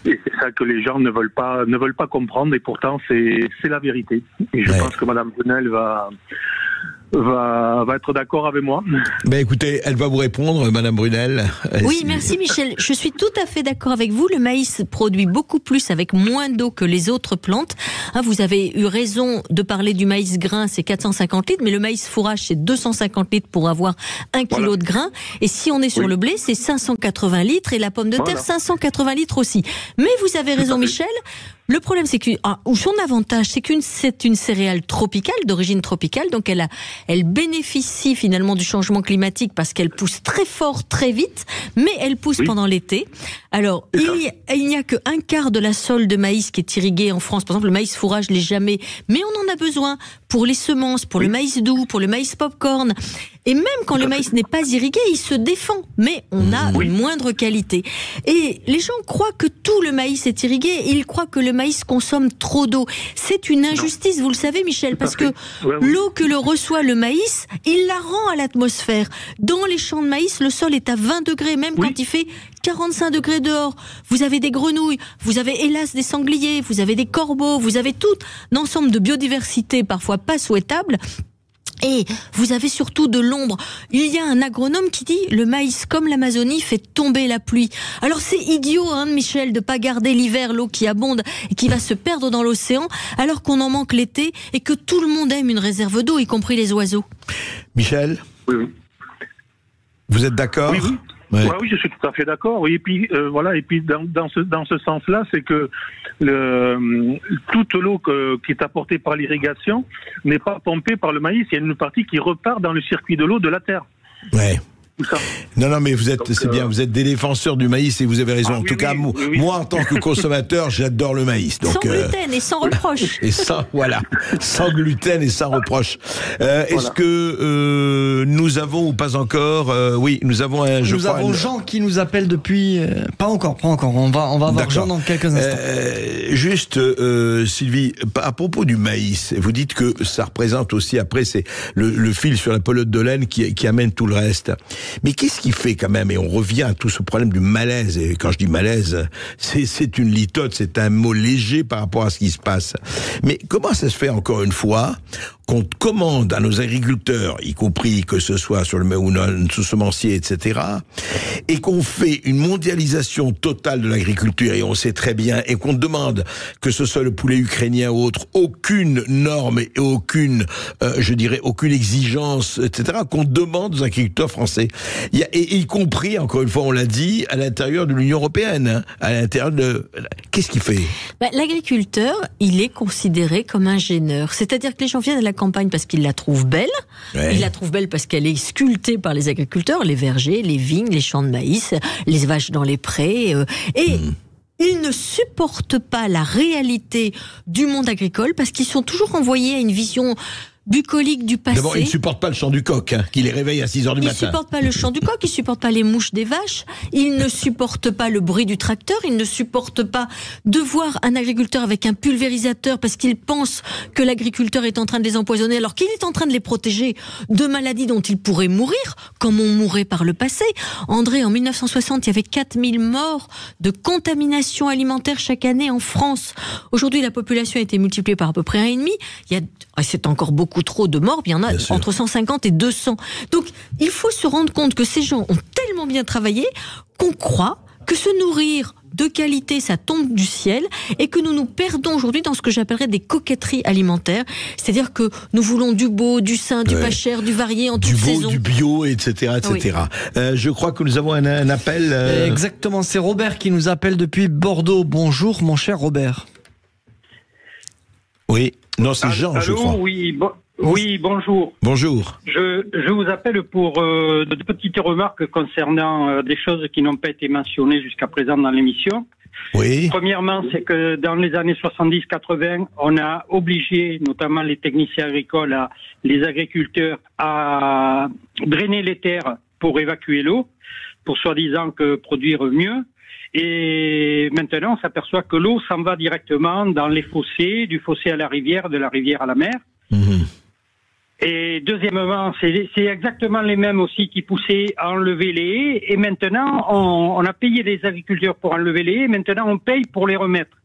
Speaker 17: Et c'est ça que les gens ne veulent pas comprendre. Et pourtant, c'est la vérité. Et je pense que Madame Brunel va être d'accord avec moi.
Speaker 7: Écoutez, elle va vous répondre, Madame Brunel.
Speaker 15: Oui, merci Michel. Je suis tout à fait d'accord avec vous. Le maïs produit beaucoup plus avec moins d'eau que les autres plantes. Vous avez eu raison de parler du maïs grain, c'est 450 litres, mais le maïs fourrage, c'est 250 litres pour avoir 1 kilo de grain. Et si on est sur le blé, c'est 580 litres et la pomme de terre, 580 litres aussi. Mais vous avez raison, Michel. Le problème, c'est que son avantage, c'est c'est une céréale tropicale, d'origine tropicale, donc elle bénéficie finalement du changement climatique parce qu'elle pousse très fort, très vite, mais elle pousse pendant l'été. Alors, il n'y a que 1/4 de la sole de maïs qui est irriguée en France. Par exemple, le maïs fourrage l'est jamais, mais on en a besoin pour les semences, pour le maïs doux, pour le maïs popcorn. Et même quand le maïs n'est pas irrigué, il se défend, mais on a une moindre qualité. Et les gens croient que tout le maïs est irrigué, ils croient que le maïs consomme trop d'eau. C'est une injustice, vous le savez Michel, parce que l'eau que le reçoit le maïs, il la rend à l'atmosphère. Dans les champs de maïs, le sol est à 20 degrés, même quand il fait 45 degrés dehors, vous avez des grenouilles, vous avez hélas des sangliers, vous avez des corbeaux, vous avez tout un ensemble de biodiversité parfois pas souhaitable. Et vous avez surtout de l'ombre. Il y a un agronome qui dit le maïs, comme l'Amazonie, fait tomber la pluie. Alors c'est idiot, Michel, de pas garder l'hiver, l'eau qui abonde et qui va se perdre dans l'océan, alors qu'on en manque l'été et que tout le monde aime une réserve d'eau, y compris les oiseaux.
Speaker 7: Michel ?
Speaker 17: Oui.
Speaker 7: Vous êtes d'accord ?
Speaker 17: Oui.
Speaker 7: Ouais.
Speaker 17: Oui, je suis tout à fait d'accord. Oui, et puis voilà, et puis dans ce sens-là, c'est que toute l'eau qui est apportée par l'irrigation n'est pas pompée par le maïs. Il y a une partie qui repart dans le circuit de l'eau de la terre.
Speaker 7: Ouais. Non, mais c'est bien, vous êtes des défenseurs du maïs et vous avez raison. En tout cas, moi, en tant que consommateur, j'adore le maïs. Donc,
Speaker 15: sans gluten et sans reproche.
Speaker 7: Et sans gluten et sans reproche. Est-ce que nous avons ou pas encore oui, nous avons
Speaker 11: Nous avons Jean qui nous appelle depuis... Pas encore. On va avoir Jean dans quelques instants.
Speaker 7: Juste, Sylvie, à propos du maïs, vous dites que ça représente aussi, après, c'est le fil sur la pelote de laine qui amène tout le reste. Mais qu'est-ce qui fait quand même, et on revient à tout ce problème du malaise, et quand je dis malaise, c'est une litote, c'est un mot léger par rapport à ce qui se passe. Mais comment ça se fait encore une fois qu'on commande à nos agriculteurs, y compris que ce soit sur le sous-semencier, etc., et qu'on fait une mondialisation totale de l'agriculture, et on sait très bien, et qu'on demande que ce soit le poulet ukrainien ou autre, aucune norme et aucune, aucune exigence, etc., qu'on demande aux agriculteurs français. Et y compris, encore une fois, on l'a dit, à l'intérieur de l'Union européenne, à l'intérieur de... Qu'est-ce qu'il fait ?
Speaker 15: L'agriculteur, il est considéré comme un gêneur. C'est-à-dire que les gens viennent à la campagne parce qu'ils la trouvent belle. Ouais. Ils la trouvent belle parce qu'elle est sculptée par les agriculteurs, les vergers, les vignes, les champs de maïs, les vaches dans les prés. Ils ne supportent pas la réalité du monde agricole parce qu'ils sont toujours envoyés à une vision bucolique du passé.
Speaker 7: D'abord, ils ne supportent pas le chant du coq, qui les réveille à 6h du matin.
Speaker 15: Ils ne supportent pas le chant du coq, ils ne supportent pas les mouches des vaches, ils ne supportent pas le bruit du tracteur, ils ne supportent pas de voir un agriculteur avec un pulvérisateur parce qu'ils pensent que l'agriculteur est en train de les empoisonner alors qu'il est en train de les protéger de maladies dont ils pourraient mourir, comme on mourait par le passé. André, en 1960, il y avait 4000 morts de contamination alimentaire chaque année en France. Aujourd'hui, la population a été multipliée par à peu près 1,5. C'est encore beaucoup trop de morts, il y en a entre 150 et 200. Donc, il faut se rendre compte que ces gens ont tellement bien travaillé qu'on croit que se nourrir de qualité, ça tombe du ciel, et que nous nous perdons aujourd'hui dans ce que j'appellerais des coquetteries alimentaires. C'est-à-dire que nous voulons du beau, du sain, du pas cher, du varié en toute saison.
Speaker 7: Du bio, etc. etc. Oui. Je crois que nous avons un appel.
Speaker 11: Exactement, c'est Robert qui nous appelle depuis Bordeaux. Bonjour, mon cher Robert.
Speaker 7: Oui, non, c'est Jean, je crois.
Speaker 18: Oui, bonjour.
Speaker 7: Bonjour.
Speaker 18: Je vous appelle pour de petites remarques concernant des choses qui n'ont pas été mentionnées jusqu'à présent dans l'émission.
Speaker 7: Oui.
Speaker 18: Premièrement, c'est que dans les années 70-80, on a obligé, notamment les techniciens agricoles, les agriculteurs, à drainer les terres pour évacuer l'eau, pour soi-disant que produire mieux. Et maintenant, on s'aperçoit que l'eau s'en va directement dans les fossés, du fossé à la rivière, de la rivière à la mer. Mmh. Et deuxièmement, c'est exactement les mêmes aussi qui poussaient à enlever les haies. Et maintenant, on a payé les agriculteurs pour enlever les haies. Maintenant, on paye pour les remettre.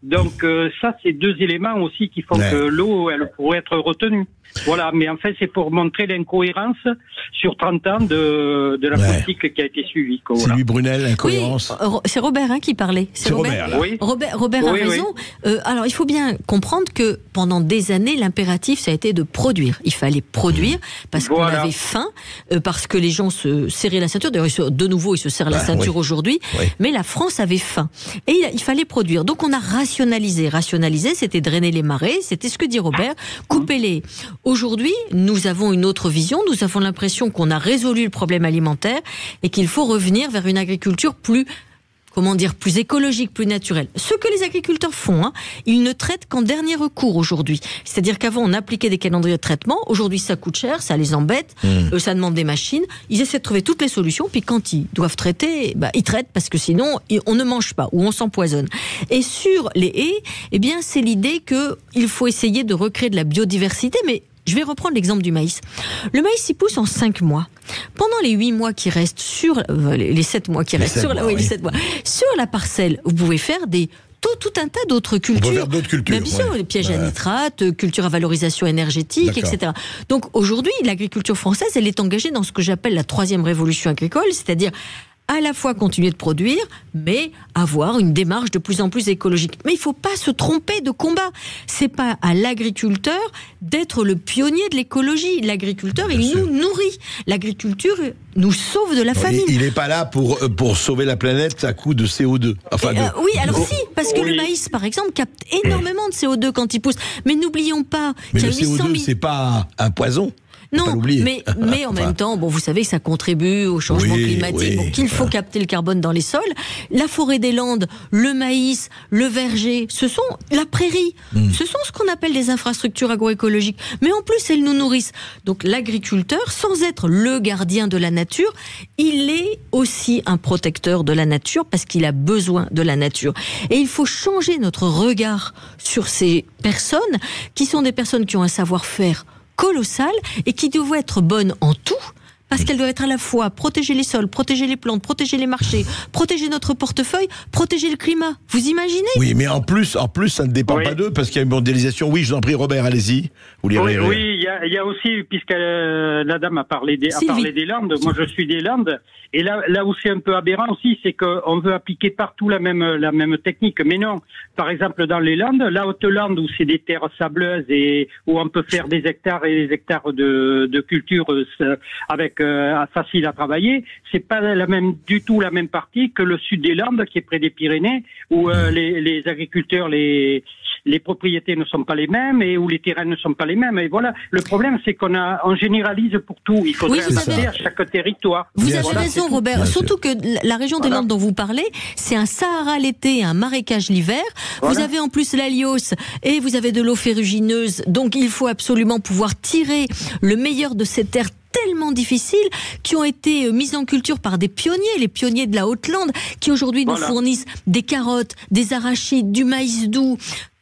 Speaker 18: Donc ça, c'est deux éléments aussi qui font que l'eau, elle pourrait être retenue. Voilà, mais en fait, c'est pour montrer l'incohérence sur 30 ans de la politique qui a été suivie.
Speaker 7: Voilà. C'est lui, Brunel, l'incohérence.
Speaker 15: Oui, c'est Robert qui parlait.
Speaker 7: C'est Robert, là.
Speaker 15: Oui. Robert a raison. Oui. Alors, il faut bien comprendre que pendant des années, l'impératif, ça a été de produire. Il fallait produire parce qu'on avait faim, parce que les gens se serraient la ceinture. D'ailleurs, de nouveau, ils se serrent la ceinture aujourd'hui. Oui. Mais la France avait faim. Et il fallait produire. Donc, on a rationalisé. Rationaliser, c'était drainer les marais. C'était ce que dit Robert. Couper les... Aujourd'hui, nous avons une autre vision. Nous avons l'impression qu'on a résolu le problème alimentaire et qu'il faut revenir vers une agriculture plus écologique, plus naturelle. Ce que les agriculteurs font, ils ne traitent qu'en dernier recours aujourd'hui. C'est-à-dire qu'avant, on appliquait des calendriers de traitement. Aujourd'hui, ça coûte cher, ça les embête, ça demande des machines. Ils essaient de trouver toutes les solutions, puis quand ils doivent traiter, ils traitent parce que sinon, on ne mange pas ou on s'empoisonne. Et sur les haies, c'est l'idée qu'il faut essayer de recréer de la biodiversité, mais Je vais reprendre l'exemple du maïs. Le maïs, il pousse en 5 mois. Pendant les 8 mois qui restent les 7 mois qui restent les 7 mois, sur la parcelle, vous pouvez faire tout un tas d'autres cultures.
Speaker 7: On peut faire d'autres cultures.
Speaker 15: Mais bien sûr, les pièges à nitrate, culture à valorisation énergétique, etc. Donc aujourd'hui, l'agriculture française, elle est engagée dans ce que j'appelle la 3e révolution agricole, c'est-à-dire à la fois continuer de produire, mais avoir une démarche de plus en plus écologique. Mais il ne faut pas se tromper de combat. C'est pas à l'agriculteur d'être le pionnier de l'écologie. L'agriculteur, il nous nourrit. L'agriculture nous sauve de la famine.
Speaker 7: Il n'est pas là pour sauver la planète à coup de CO2.
Speaker 15: Oui, alors si, parce que le maïs, par exemple, capte énormément de CO2 quand il pousse. Mais n'oublions pas qu'il y a 800 000...
Speaker 7: CO2, c'est pas un poison.
Speaker 15: Non, mais en même temps, vous savez que ça contribue au changement climatique, donc il faut capter le carbone dans les sols. La forêt des Landes, le maïs, le verger, ce sont la prairie. Ce sont ce qu'on appelle des infrastructures agroécologiques. Mais en plus, elles nous nourrissent. Donc l'agriculteur, sans être le gardien de la nature, il est aussi un protecteur de la nature parce qu'il a besoin de la nature. Et il faut changer notre regard sur ces personnes qui sont des personnes qui ont un savoir-faire colossale et qui doit être bonne en tout, parce qu'elle doit être à la fois protéger les sols, protéger les plantes, protéger les marchés, protéger notre portefeuille, protéger le climat. Vous imaginez ?
Speaker 7: Oui, mais en plus, ça ne dépend pas d'eux, parce qu'il y a une mondialisation. Oui, je vous en prie, Robert, allez-y.
Speaker 18: Oui, il y a aussi, puisque la dame a parlé des Landes, moi je suis des Landes, et là où c'est un peu aberrant aussi, c'est qu'on veut appliquer partout la même technique, mais non. Par exemple, dans les Landes, la Haute-Lande, où c'est des terres sableuses et où on peut faire des hectares et des hectares de culture avec facile à travailler, c'est pas du tout la même partie que le sud des Landes, qui est près des Pyrénées, où les agriculteurs, les propriétés ne sont pas les mêmes et où les terrains ne sont pas les mêmes. Et voilà, le problème, c'est on généralise pour tout. Il faudrait adapter à chaque territoire.
Speaker 15: Vous avez raison, Robert. Surtout que la région des Landes dont vous parlez, c'est un Sahara l'été et un marécage l'hiver. Vous avez en plus l'Alios et vous avez de l'eau ferrugineuse. Donc il faut absolument pouvoir tirer le meilleur de ces terres tellement difficiles, qui ont été mises en culture par des pionniers, les pionniers de la Haute-Lande, qui aujourd'hui nous fournissent des carottes, des arachides, du maïs doux,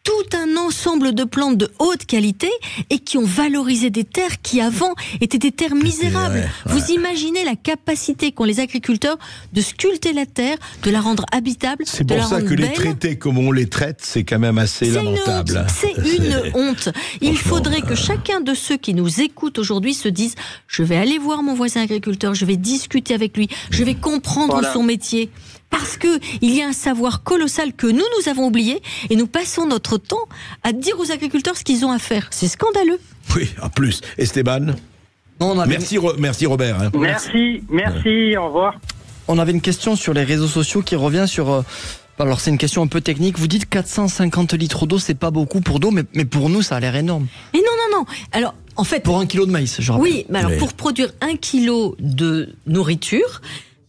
Speaker 15: tout un ensemble de plantes de haute qualité et qui ont valorisé des terres qui avant étaient des terres misérables. Vous imaginez la capacité qu'ont les agriculteurs de sculpter la terre, de la rendre habitable,
Speaker 7: c'est pour ça que les traités comme on les traite, c'est quand même assez lamentable.
Speaker 15: C'est une honte. Il faudrait que chacun de ceux qui nous écoutent aujourd'hui se dise « Je vais aller voir mon voisin agriculteur, je vais discuter avec lui, je vais comprendre son métier ». Parce qu'il y a un savoir colossal que nous avons oublié et nous passons notre temps à dire aux agriculteurs ce qu'ils ont à faire. C'est scandaleux.
Speaker 7: Oui, en plus. Esteban ? Merci Robert. Hein.
Speaker 18: Merci, au revoir.
Speaker 11: On avait une question sur les réseaux sociaux qui revient sur... Alors c'est une question un peu technique. Vous dites 450 litres d'eau, c'est pas beaucoup pour d'eau, mais pour nous ça a l'air énorme.
Speaker 15: Et non. Alors en fait...
Speaker 11: Pour 1 kilo de maïs, je rappelle.
Speaker 15: Oui, mais alors pour produire 1 kilo de nourriture...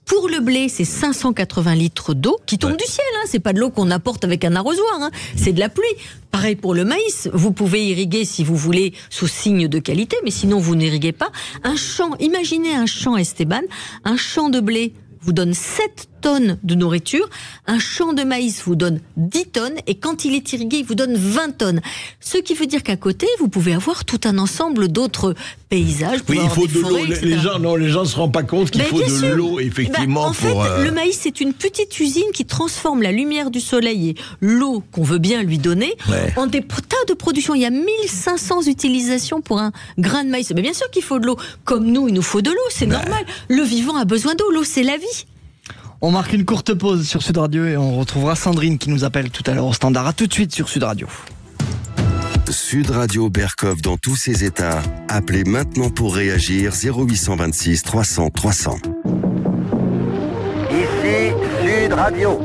Speaker 15: Pour le blé, c'est 580 litres d'eau qui tombe du ciel. C'est pas de l'eau qu'on apporte avec un arrosoir. C'est de la pluie. Pareil pour le maïs. Vous pouvez irriguer si vous voulez sous signe de qualité, mais sinon vous n'irriguez pas. Un champ, imaginez un champ, Esteban, un champ de blé vous donne 7 tonnes de nourriture, un champ de maïs vous donne 10 tonnes, et quand il est irrigué, il vous donne 20 tonnes. Ce qui veut dire qu'à côté, vous pouvez avoir tout un ensemble d'autres paysages.
Speaker 7: Oui, il faut de l'eau. Les gens ne se rendent pas compte qu'il faut de l'eau, effectivement.
Speaker 15: En fait, le maïs, c'est une petite usine qui transforme la lumière du soleil et l'eau qu'on veut bien lui donner en des tas de productions. Il y a 1500 utilisations pour un grain de maïs. Mais bien sûr qu'il faut de l'eau. Comme nous, il nous faut de l'eau, c'est normal. Le vivant a besoin d'eau, l'eau c'est la vie.
Speaker 11: On marque une courte pause sur Sud Radio et on retrouvera Sandrine qui nous appelle tout à l'heure au standard. À tout de suite sur Sud Radio.
Speaker 1: Sud Radio Berkov dans tous ses états. Appelez maintenant pour réagir 0826 300 300.
Speaker 9: Ici Sud Radio.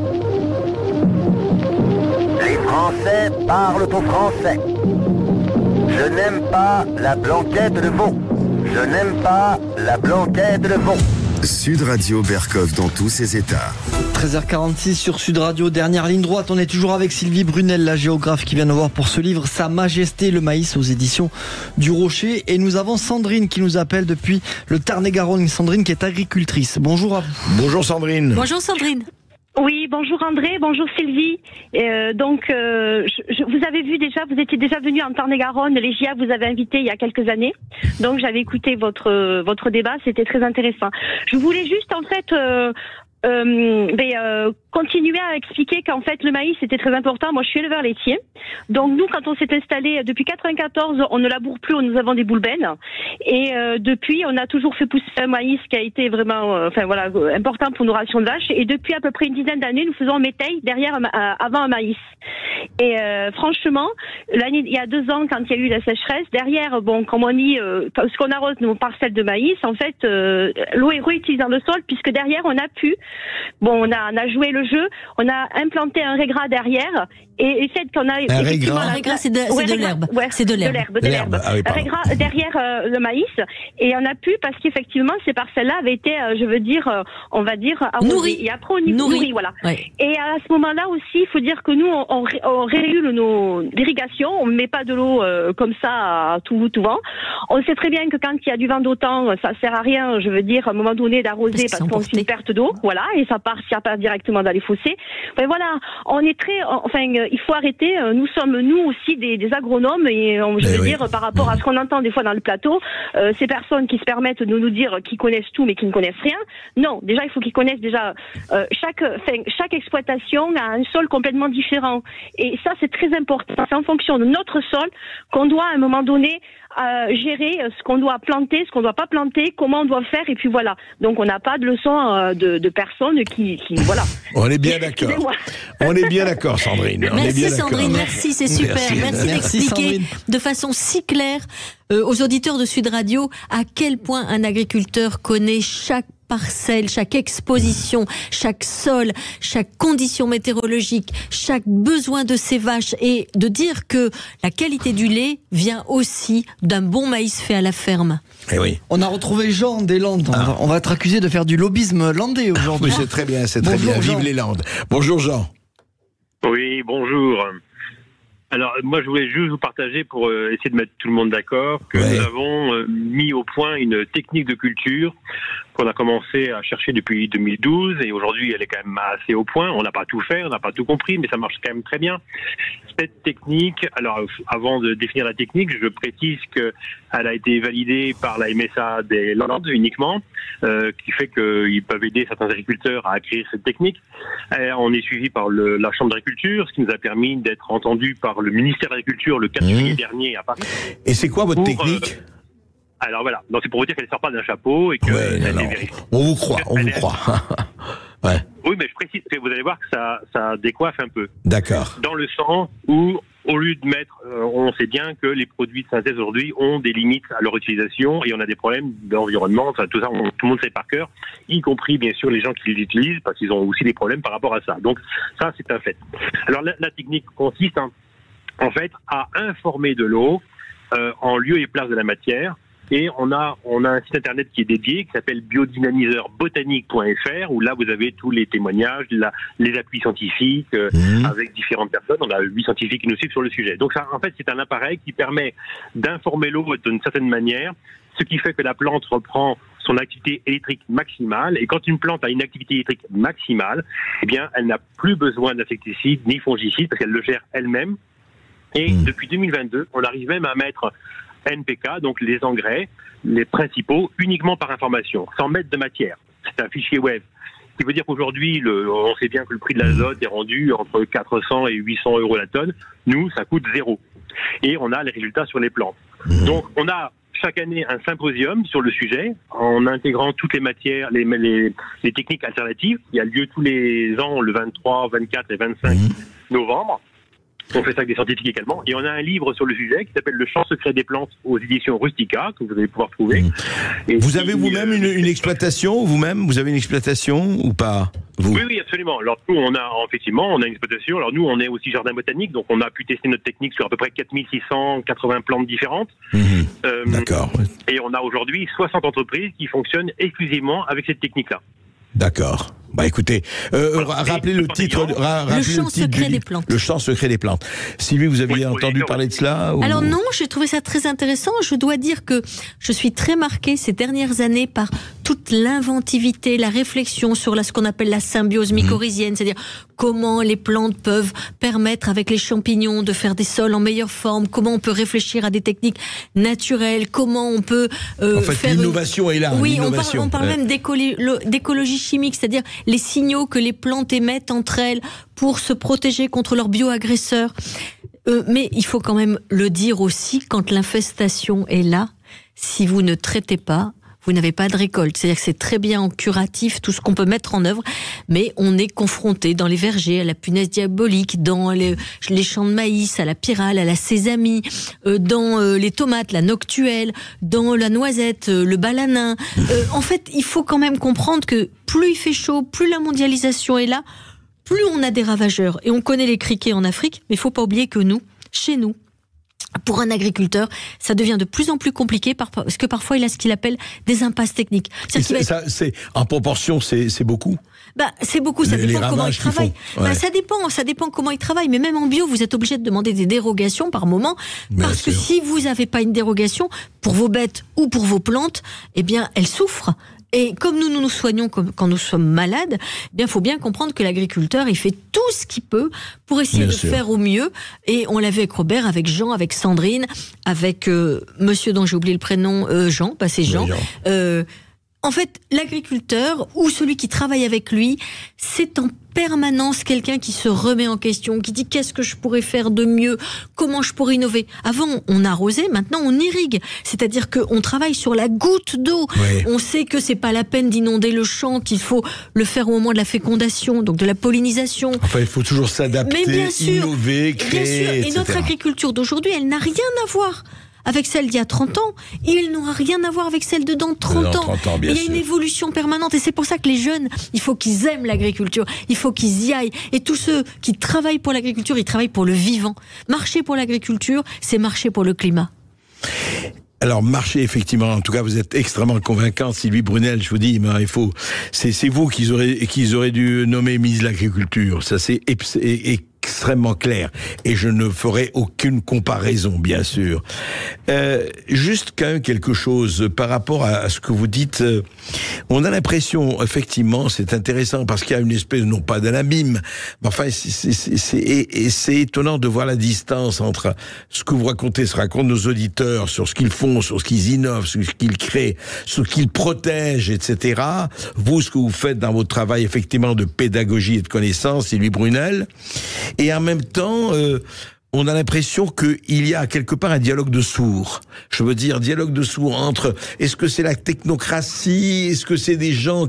Speaker 9: Les Français parlent au français. Je n'aime pas la blanquette de veau. Je n'aime pas la blanquette de veau.
Speaker 1: Sud Radio Berkov dans tous ses états.
Speaker 11: 13h46 sur Sud Radio, dernière ligne droite. On est toujours avec Sylvie Brunel, la géographe, qui vient nous voir pour ce livre Sa Majesté le maïs aux éditions du Rocher. Et nous avons Sandrine qui nous appelle depuis le Tarn-et-Garonne. Sandrine qui est agricultrice. Bonjour à vous.
Speaker 7: Bonjour Sandrine.
Speaker 15: Bonjour Sandrine.
Speaker 19: Oui, bonjour André, bonjour Sylvie. Vous avez vu déjà, vous étiez déjà venu en Tarn-et-Garonne, les GIA vous avez invité il y a quelques années. Donc j'avais écouté votre débat, c'était très intéressant. Je voulais juste en fait continuer à expliquer qu'en fait le maïs c'était très important. Moi je suis éleveur laitier, donc nous quand on s'est installé depuis 94, on ne laboure plus, nous avons des boulbènes et depuis on a toujours fait pousser un maïs qui a été vraiment important pour nos rations de vaches, et depuis à peu près une dizaine d'années nous faisons un métail derrière avant un maïs. Et franchement, il y a 2 ans quand il y a eu la sécheresse, derrière comme on dit, parce qu'on arrose nos parcelles de maïs, en fait l'eau est réutilisée dans le sol, puisque derrière on a pu on a joué le jeu, on a implanté un régras derrière, et fait qu'on a
Speaker 15: un régras, c'est de l'herbe. Ouais, c'est de l'herbe.
Speaker 19: Ah oui, un régras derrière le maïs, et on a pu, parce qu'effectivement ces parcelles-là avaient été, on va dire arrosées. Et après on nourrit, voilà. Ouais. Et à ce moment-là aussi, il faut dire que nous on régule nos irrigations, on ne met pas de l'eau comme ça à tout vent. On sait très bien que quand il y a du vent d'autant, ça sert à rien, je veux dire, à un moment donné d'arroser, parce qu'on fait une perte d'eau, voilà, et ça part directement dans les fossés. Enfin, voilà, on est très, il faut arrêter. Nous sommes aussi des agronomes, et je veux dire, par rapport à ce qu'on entend des fois dans le plateau, ces personnes qui se permettent de nous dire qu'ils connaissent tout mais qui ne connaissent rien. Non, déjà il faut qu'ils connaissent déjà chaque exploitation a un sol complètement différent, et ça c'est très important. C'est en fonction de notre sol qu'on doit à un moment donné gérer ce qu'on doit planter, ce qu'on doit pas planter, comment on doit faire, et puis voilà. Donc on n'a pas de leçon de personnes qui voilà.
Speaker 7: On est bien d'accord. On est bien d'accord, Sandrine.
Speaker 15: Merci Sandrine, merci, c'est super. Merci d'expliquer de façon si claire aux auditeurs de Sud Radio à quel point un agriculteur connaît chaque parcelle, chaque exposition, chaque sol, chaque condition météorologique, chaque besoin de ses vaches, et de dire que la qualité du lait vient aussi d'un bon maïs fait à la ferme.
Speaker 7: Eh oui.
Speaker 11: On a retrouvé Jean des Landes. On va être accusé de faire du lobbyisme landais aujourd'hui.
Speaker 7: Oui, c'est très bien, c'est très bien. Vive les Landes. Bonjour Jean.
Speaker 20: Oui, bonjour. Alors, moi, je voulais juste vous partager, pour essayer de mettre tout le monde d'accord, que nous avons mis au point une technique de culture qu'on a commencé à chercher depuis 2012, et aujourd'hui, elle est quand même assez au point. On n'a pas tout fait, on n'a pas tout compris, mais ça marche quand même très bien. Cette technique, alors, avant de définir la technique, je précise qu'elle a été validée par la MSA des Landes uniquement, qui fait qu'ils peuvent aider certains agriculteurs à acquérir cette technique. On est suivi par la Chambre d'agriculture, ce qui nous a permis d'être entendus par le ministère de l'Agriculture le 4 juillet dernier à Paris.
Speaker 7: Et c'est quoi votre technique
Speaker 20: alors voilà, donc c'est pour vous dire qu'elle ne sort pas d'un chapeau et que elle est vérifiée.
Speaker 7: On vous croit, on vous croit. Ouais.
Speaker 20: Oui, mais je précise, vous allez voir que ça décoiffe un peu.
Speaker 7: D'accord.
Speaker 20: Dans le sens où, au lieu de mettre, on sait bien que les produits de synthèse aujourd'hui ont des limites à leur utilisation, et on a des problèmes d'environnement, enfin tout ça, tout le monde sait par cœur, y compris bien sûr les gens qui l'utilisent, parce qu'ils ont aussi des problèmes par rapport à ça. Donc ça, c'est un fait. Alors la technique consiste en fait à informer de l'eau en lieu et place de la matière. Et on a un site internet qui est dédié, qui s'appelle biodynamiseurbotanique.fr, où là vous avez tous les témoignages, les appuis scientifiques avec différentes personnes. On a 8 scientifiques qui nous suivent sur le sujet. Donc ça, en fait, c'est un appareil qui permet d'informer l'eau d'une certaine manière, ce qui fait que la plante reprend son activité électrique maximale. Et quand une plante a une activité électrique maximale, eh bien, elle n'a plus besoin d'insecticides ni fongicides, parce qu'elle le gère elle-même. Et depuis 2022, on arrive même à mettre NPK, donc les engrais, les principaux, uniquement par information, sans mettre de matière. C'est un fichier web. Ce qui veut dire qu'aujourd'hui, on sait bien que le prix de l'azote est rendu entre 400 et 800 euros la tonne. Nous, ça coûte 0. Et on a les résultats sur les plantes. Donc, on a chaque année un symposium sur le sujet, en intégrant toutes les matières, les techniques alternatives. Il y a lieu tous les ans, le 23, 24 et 25 novembre. On fait ça avec des scientifiques également. Et on a un livre sur le sujet qui s'appelle Le champ secret des plantes aux éditions Rustica, que vous allez pouvoir trouver. Et
Speaker 7: vous avez vous-même une exploitation, vous-même? Vous avez une exploitation ou pas?
Speaker 20: Oui, absolument. Alors nous, on a une exploitation. Alors nous, on est aussi jardin botanique, donc on a pu tester notre technique sur à peu près 4680 plantes différentes.
Speaker 7: D'accord.
Speaker 20: Et on a aujourd'hui 60 entreprises qui fonctionnent exclusivement avec cette technique-là.
Speaker 7: D'accord. Bah écoutez, rappelez le titre.
Speaker 15: Le chant secret des plantes.
Speaker 7: Le chant secret des plantes. Sylvie, vous aviez entendu parler de cela ou...
Speaker 15: Alors non, j'ai trouvé ça très intéressant. Je dois dire que je suis très marquée ces dernières années par toute l'inventivité, la réflexion sur ce qu'on appelle la symbiose mycorhizienne, c'est-à-dire comment les plantes peuvent permettre avec les champignons de faire des sols en meilleure forme, comment on peut réfléchir à des techniques naturelles, comment on peut
Speaker 7: en fait, faire l'innovation est là.
Speaker 15: Oui, on parle même d'écologie chimique, c'est-à-dire les signaux que les plantes émettent entre elles pour se protéger contre leurs bioagresseurs. Mais il faut quand même le dire aussi, quand l'infestation est là, si vous ne traitez pas, vous n'avez pas de récolte. C'est-à-dire que c'est très bien en curatif, tout ce qu'on peut mettre en œuvre, mais on est confronté dans les vergers à la punaise diabolique, dans les champs de maïs, à la pyrale, à la sésamie, dans les tomates, la noctuelle, dans la noisette, le balanin. En fait, il faut quand même comprendre que plus il fait chaud, plus la mondialisation est là, plus on a des ravageurs. Et on connaît les criquets en Afrique, mais il ne faut pas oublier que nous, chez nous, pour un agriculteur, ça devient de plus en plus compliqué parce que parfois il a ce qu'il appelle des impasses techniques.
Speaker 7: En proportion, c'est beaucoup.
Speaker 15: C'est beaucoup, ça dépend comment il travaille. Ouais. Ça dépend comment il travaille. Mais même en bio, vous êtes obligé de demander des dérogations par moment. Parce que si vous n'avez pas une dérogation pour vos bêtes ou pour vos plantes, eh bien, elles souffrent. Et comme nous soignons quand nous sommes malades, il faut bien comprendre que l'agriculteur, il fait tout ce qu'il peut pour essayer de faire au mieux. Et on l'a vu avec Robert, avec Jean, avec Sandrine, avec monsieur dont j'ai oublié le prénom, Jean, c'est Jean. En fait, l'agriculteur ou celui qui travaille avec lui, c'est en permanence quelqu'un qui se remet en question, qui dit qu'est-ce que je pourrais faire de mieux, comment je pourrais innover. Avant, on arrosait, maintenant on irrigue. C'est-à-dire qu'on travaille sur la goutte d'eau. Oui. On sait que c'est pas la peine d'inonder le champ, qu'il faut le faire au moment de la fécondation, donc de la pollinisation.
Speaker 7: Enfin, il faut toujours s'adapter, innover, créer,
Speaker 15: bien sûr. Et
Speaker 7: etc.
Speaker 15: notre agriculture d'aujourd'hui, elle n'a rien à voir avec celle d'il y a 30 ans, il n'aura rien à voir avec celle de dans 30 ans. Il y a une évolution permanente et c'est pour ça que les jeunes, il faut qu'ils aiment l'agriculture, il faut qu'ils y aillent. Et tous ceux qui travaillent pour l'agriculture, ils travaillent pour le vivant. Marcher pour l'agriculture, c'est marcher pour le climat.
Speaker 7: Alors, marcher, effectivement, en tout cas, vous êtes extrêmement convaincant, Sylvie Brunel, je vous dis, mais c'est vous qui aurez dû nommer ministre de l'Agriculture. Ça, c'est extrêmement clair. Et je ne ferai aucune comparaison, bien sûr. Juste quand même quelque chose par rapport à ce que vous dites. On a l'impression, effectivement, c'est intéressant parce qu'il y a une espèce, non pas d'un abîme, mais enfin, c'est étonnant de voir la distance entre ce que vous racontez, ce racontent nos auditeurs sur ce qu'ils font, sur ce qu'ils innovent, sur ce qu'ils créent, sur ce qu'ils protègent, etc. Vous, ce que vous faites dans votre travail, effectivement, de pédagogie et de connaissance, Sylvie Brunel. Et en même temps, on a l'impression qu'il y a quelque part un dialogue de sourds. Je veux dire, dialogue de sourds entre, est-ce que c'est la technocratie, est-ce que c'est des gens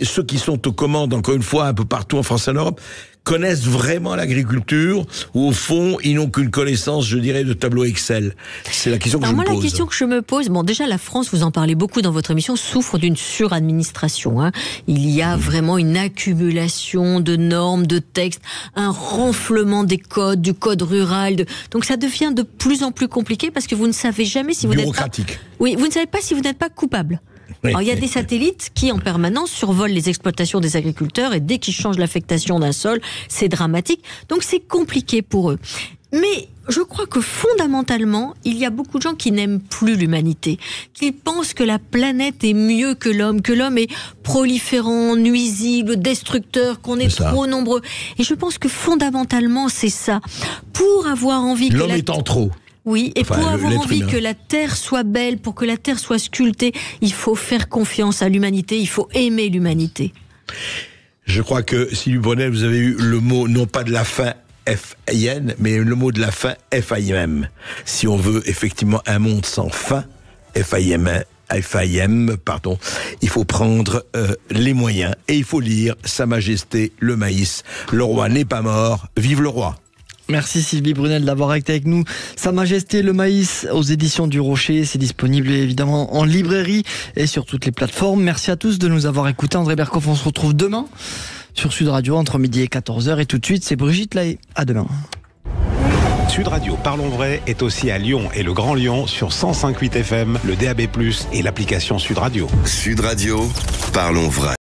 Speaker 7: ceux qui sont aux commandes, encore une fois, un peu partout en France et en Europe, connaissent vraiment l'agriculture, ou au fond, ils n'ont qu'une connaissance, je dirais, de tableau Excel. C'est la question que je me pose.
Speaker 15: La question que je me pose, déjà la France, vous en parlez beaucoup dans votre émission, souffre d'une suradministration. Il y a vraiment une accumulation de normes, de textes, un renflement des codes, du code rural. Donc ça devient de plus en plus compliqué parce que vous ne savez jamais si vous n'êtes pas... Oui, vous ne savez pas si vous n'êtes pas coupable. Alors, il y a des satellites qui en permanence survolent les exploitations des agriculteurs et dès qu'ils changent l'affectation d'un sol, c'est dramatique. Donc c'est compliqué pour eux. Mais je crois que fondamentalement, il y a beaucoup de gens qui n'aiment plus l'humanité, qui pensent que la planète est mieux que l'homme est proliférant, nuisible, destructeur, qu'on est trop nombreux. Et je pense que fondamentalement, c'est ça. Pour avoir envie que
Speaker 7: l'homme est en trop.
Speaker 15: Oui, et pour avoir envie que la terre soit belle, pour que la terre soit sculptée, il faut faire confiance à l'humanité, il faut aimer l'humanité.
Speaker 7: Je crois que, Sylvie Brunel, vous avez eu le mot, non pas de la fin F-I-N, mais le mot de la fin F-I-M. Si on veut effectivement un monde sans fin, F-I-M, pardon, il faut prendre les moyens et il faut lire Sa Majesté le maïs. Le roi n'est pas mort, vive le roi.
Speaker 11: Merci Sylvie Brunel d'avoir été avec nous. Sa Majesté le maïs aux éditions du Rocher, c'est disponible évidemment en librairie et sur toutes les plateformes. Merci à tous de nous avoir écoutés. André Berkoff, on se retrouve demain sur Sud Radio entre midi et 14h et tout de suite c'est Brigitte Lahaye. À demain.
Speaker 21: Sud Radio Parlons Vrai est aussi à Lyon et le Grand Lyon sur 105.8 FM, le DAB+, et l'application Sud Radio.
Speaker 1: Sud Radio, Parlons Vrai.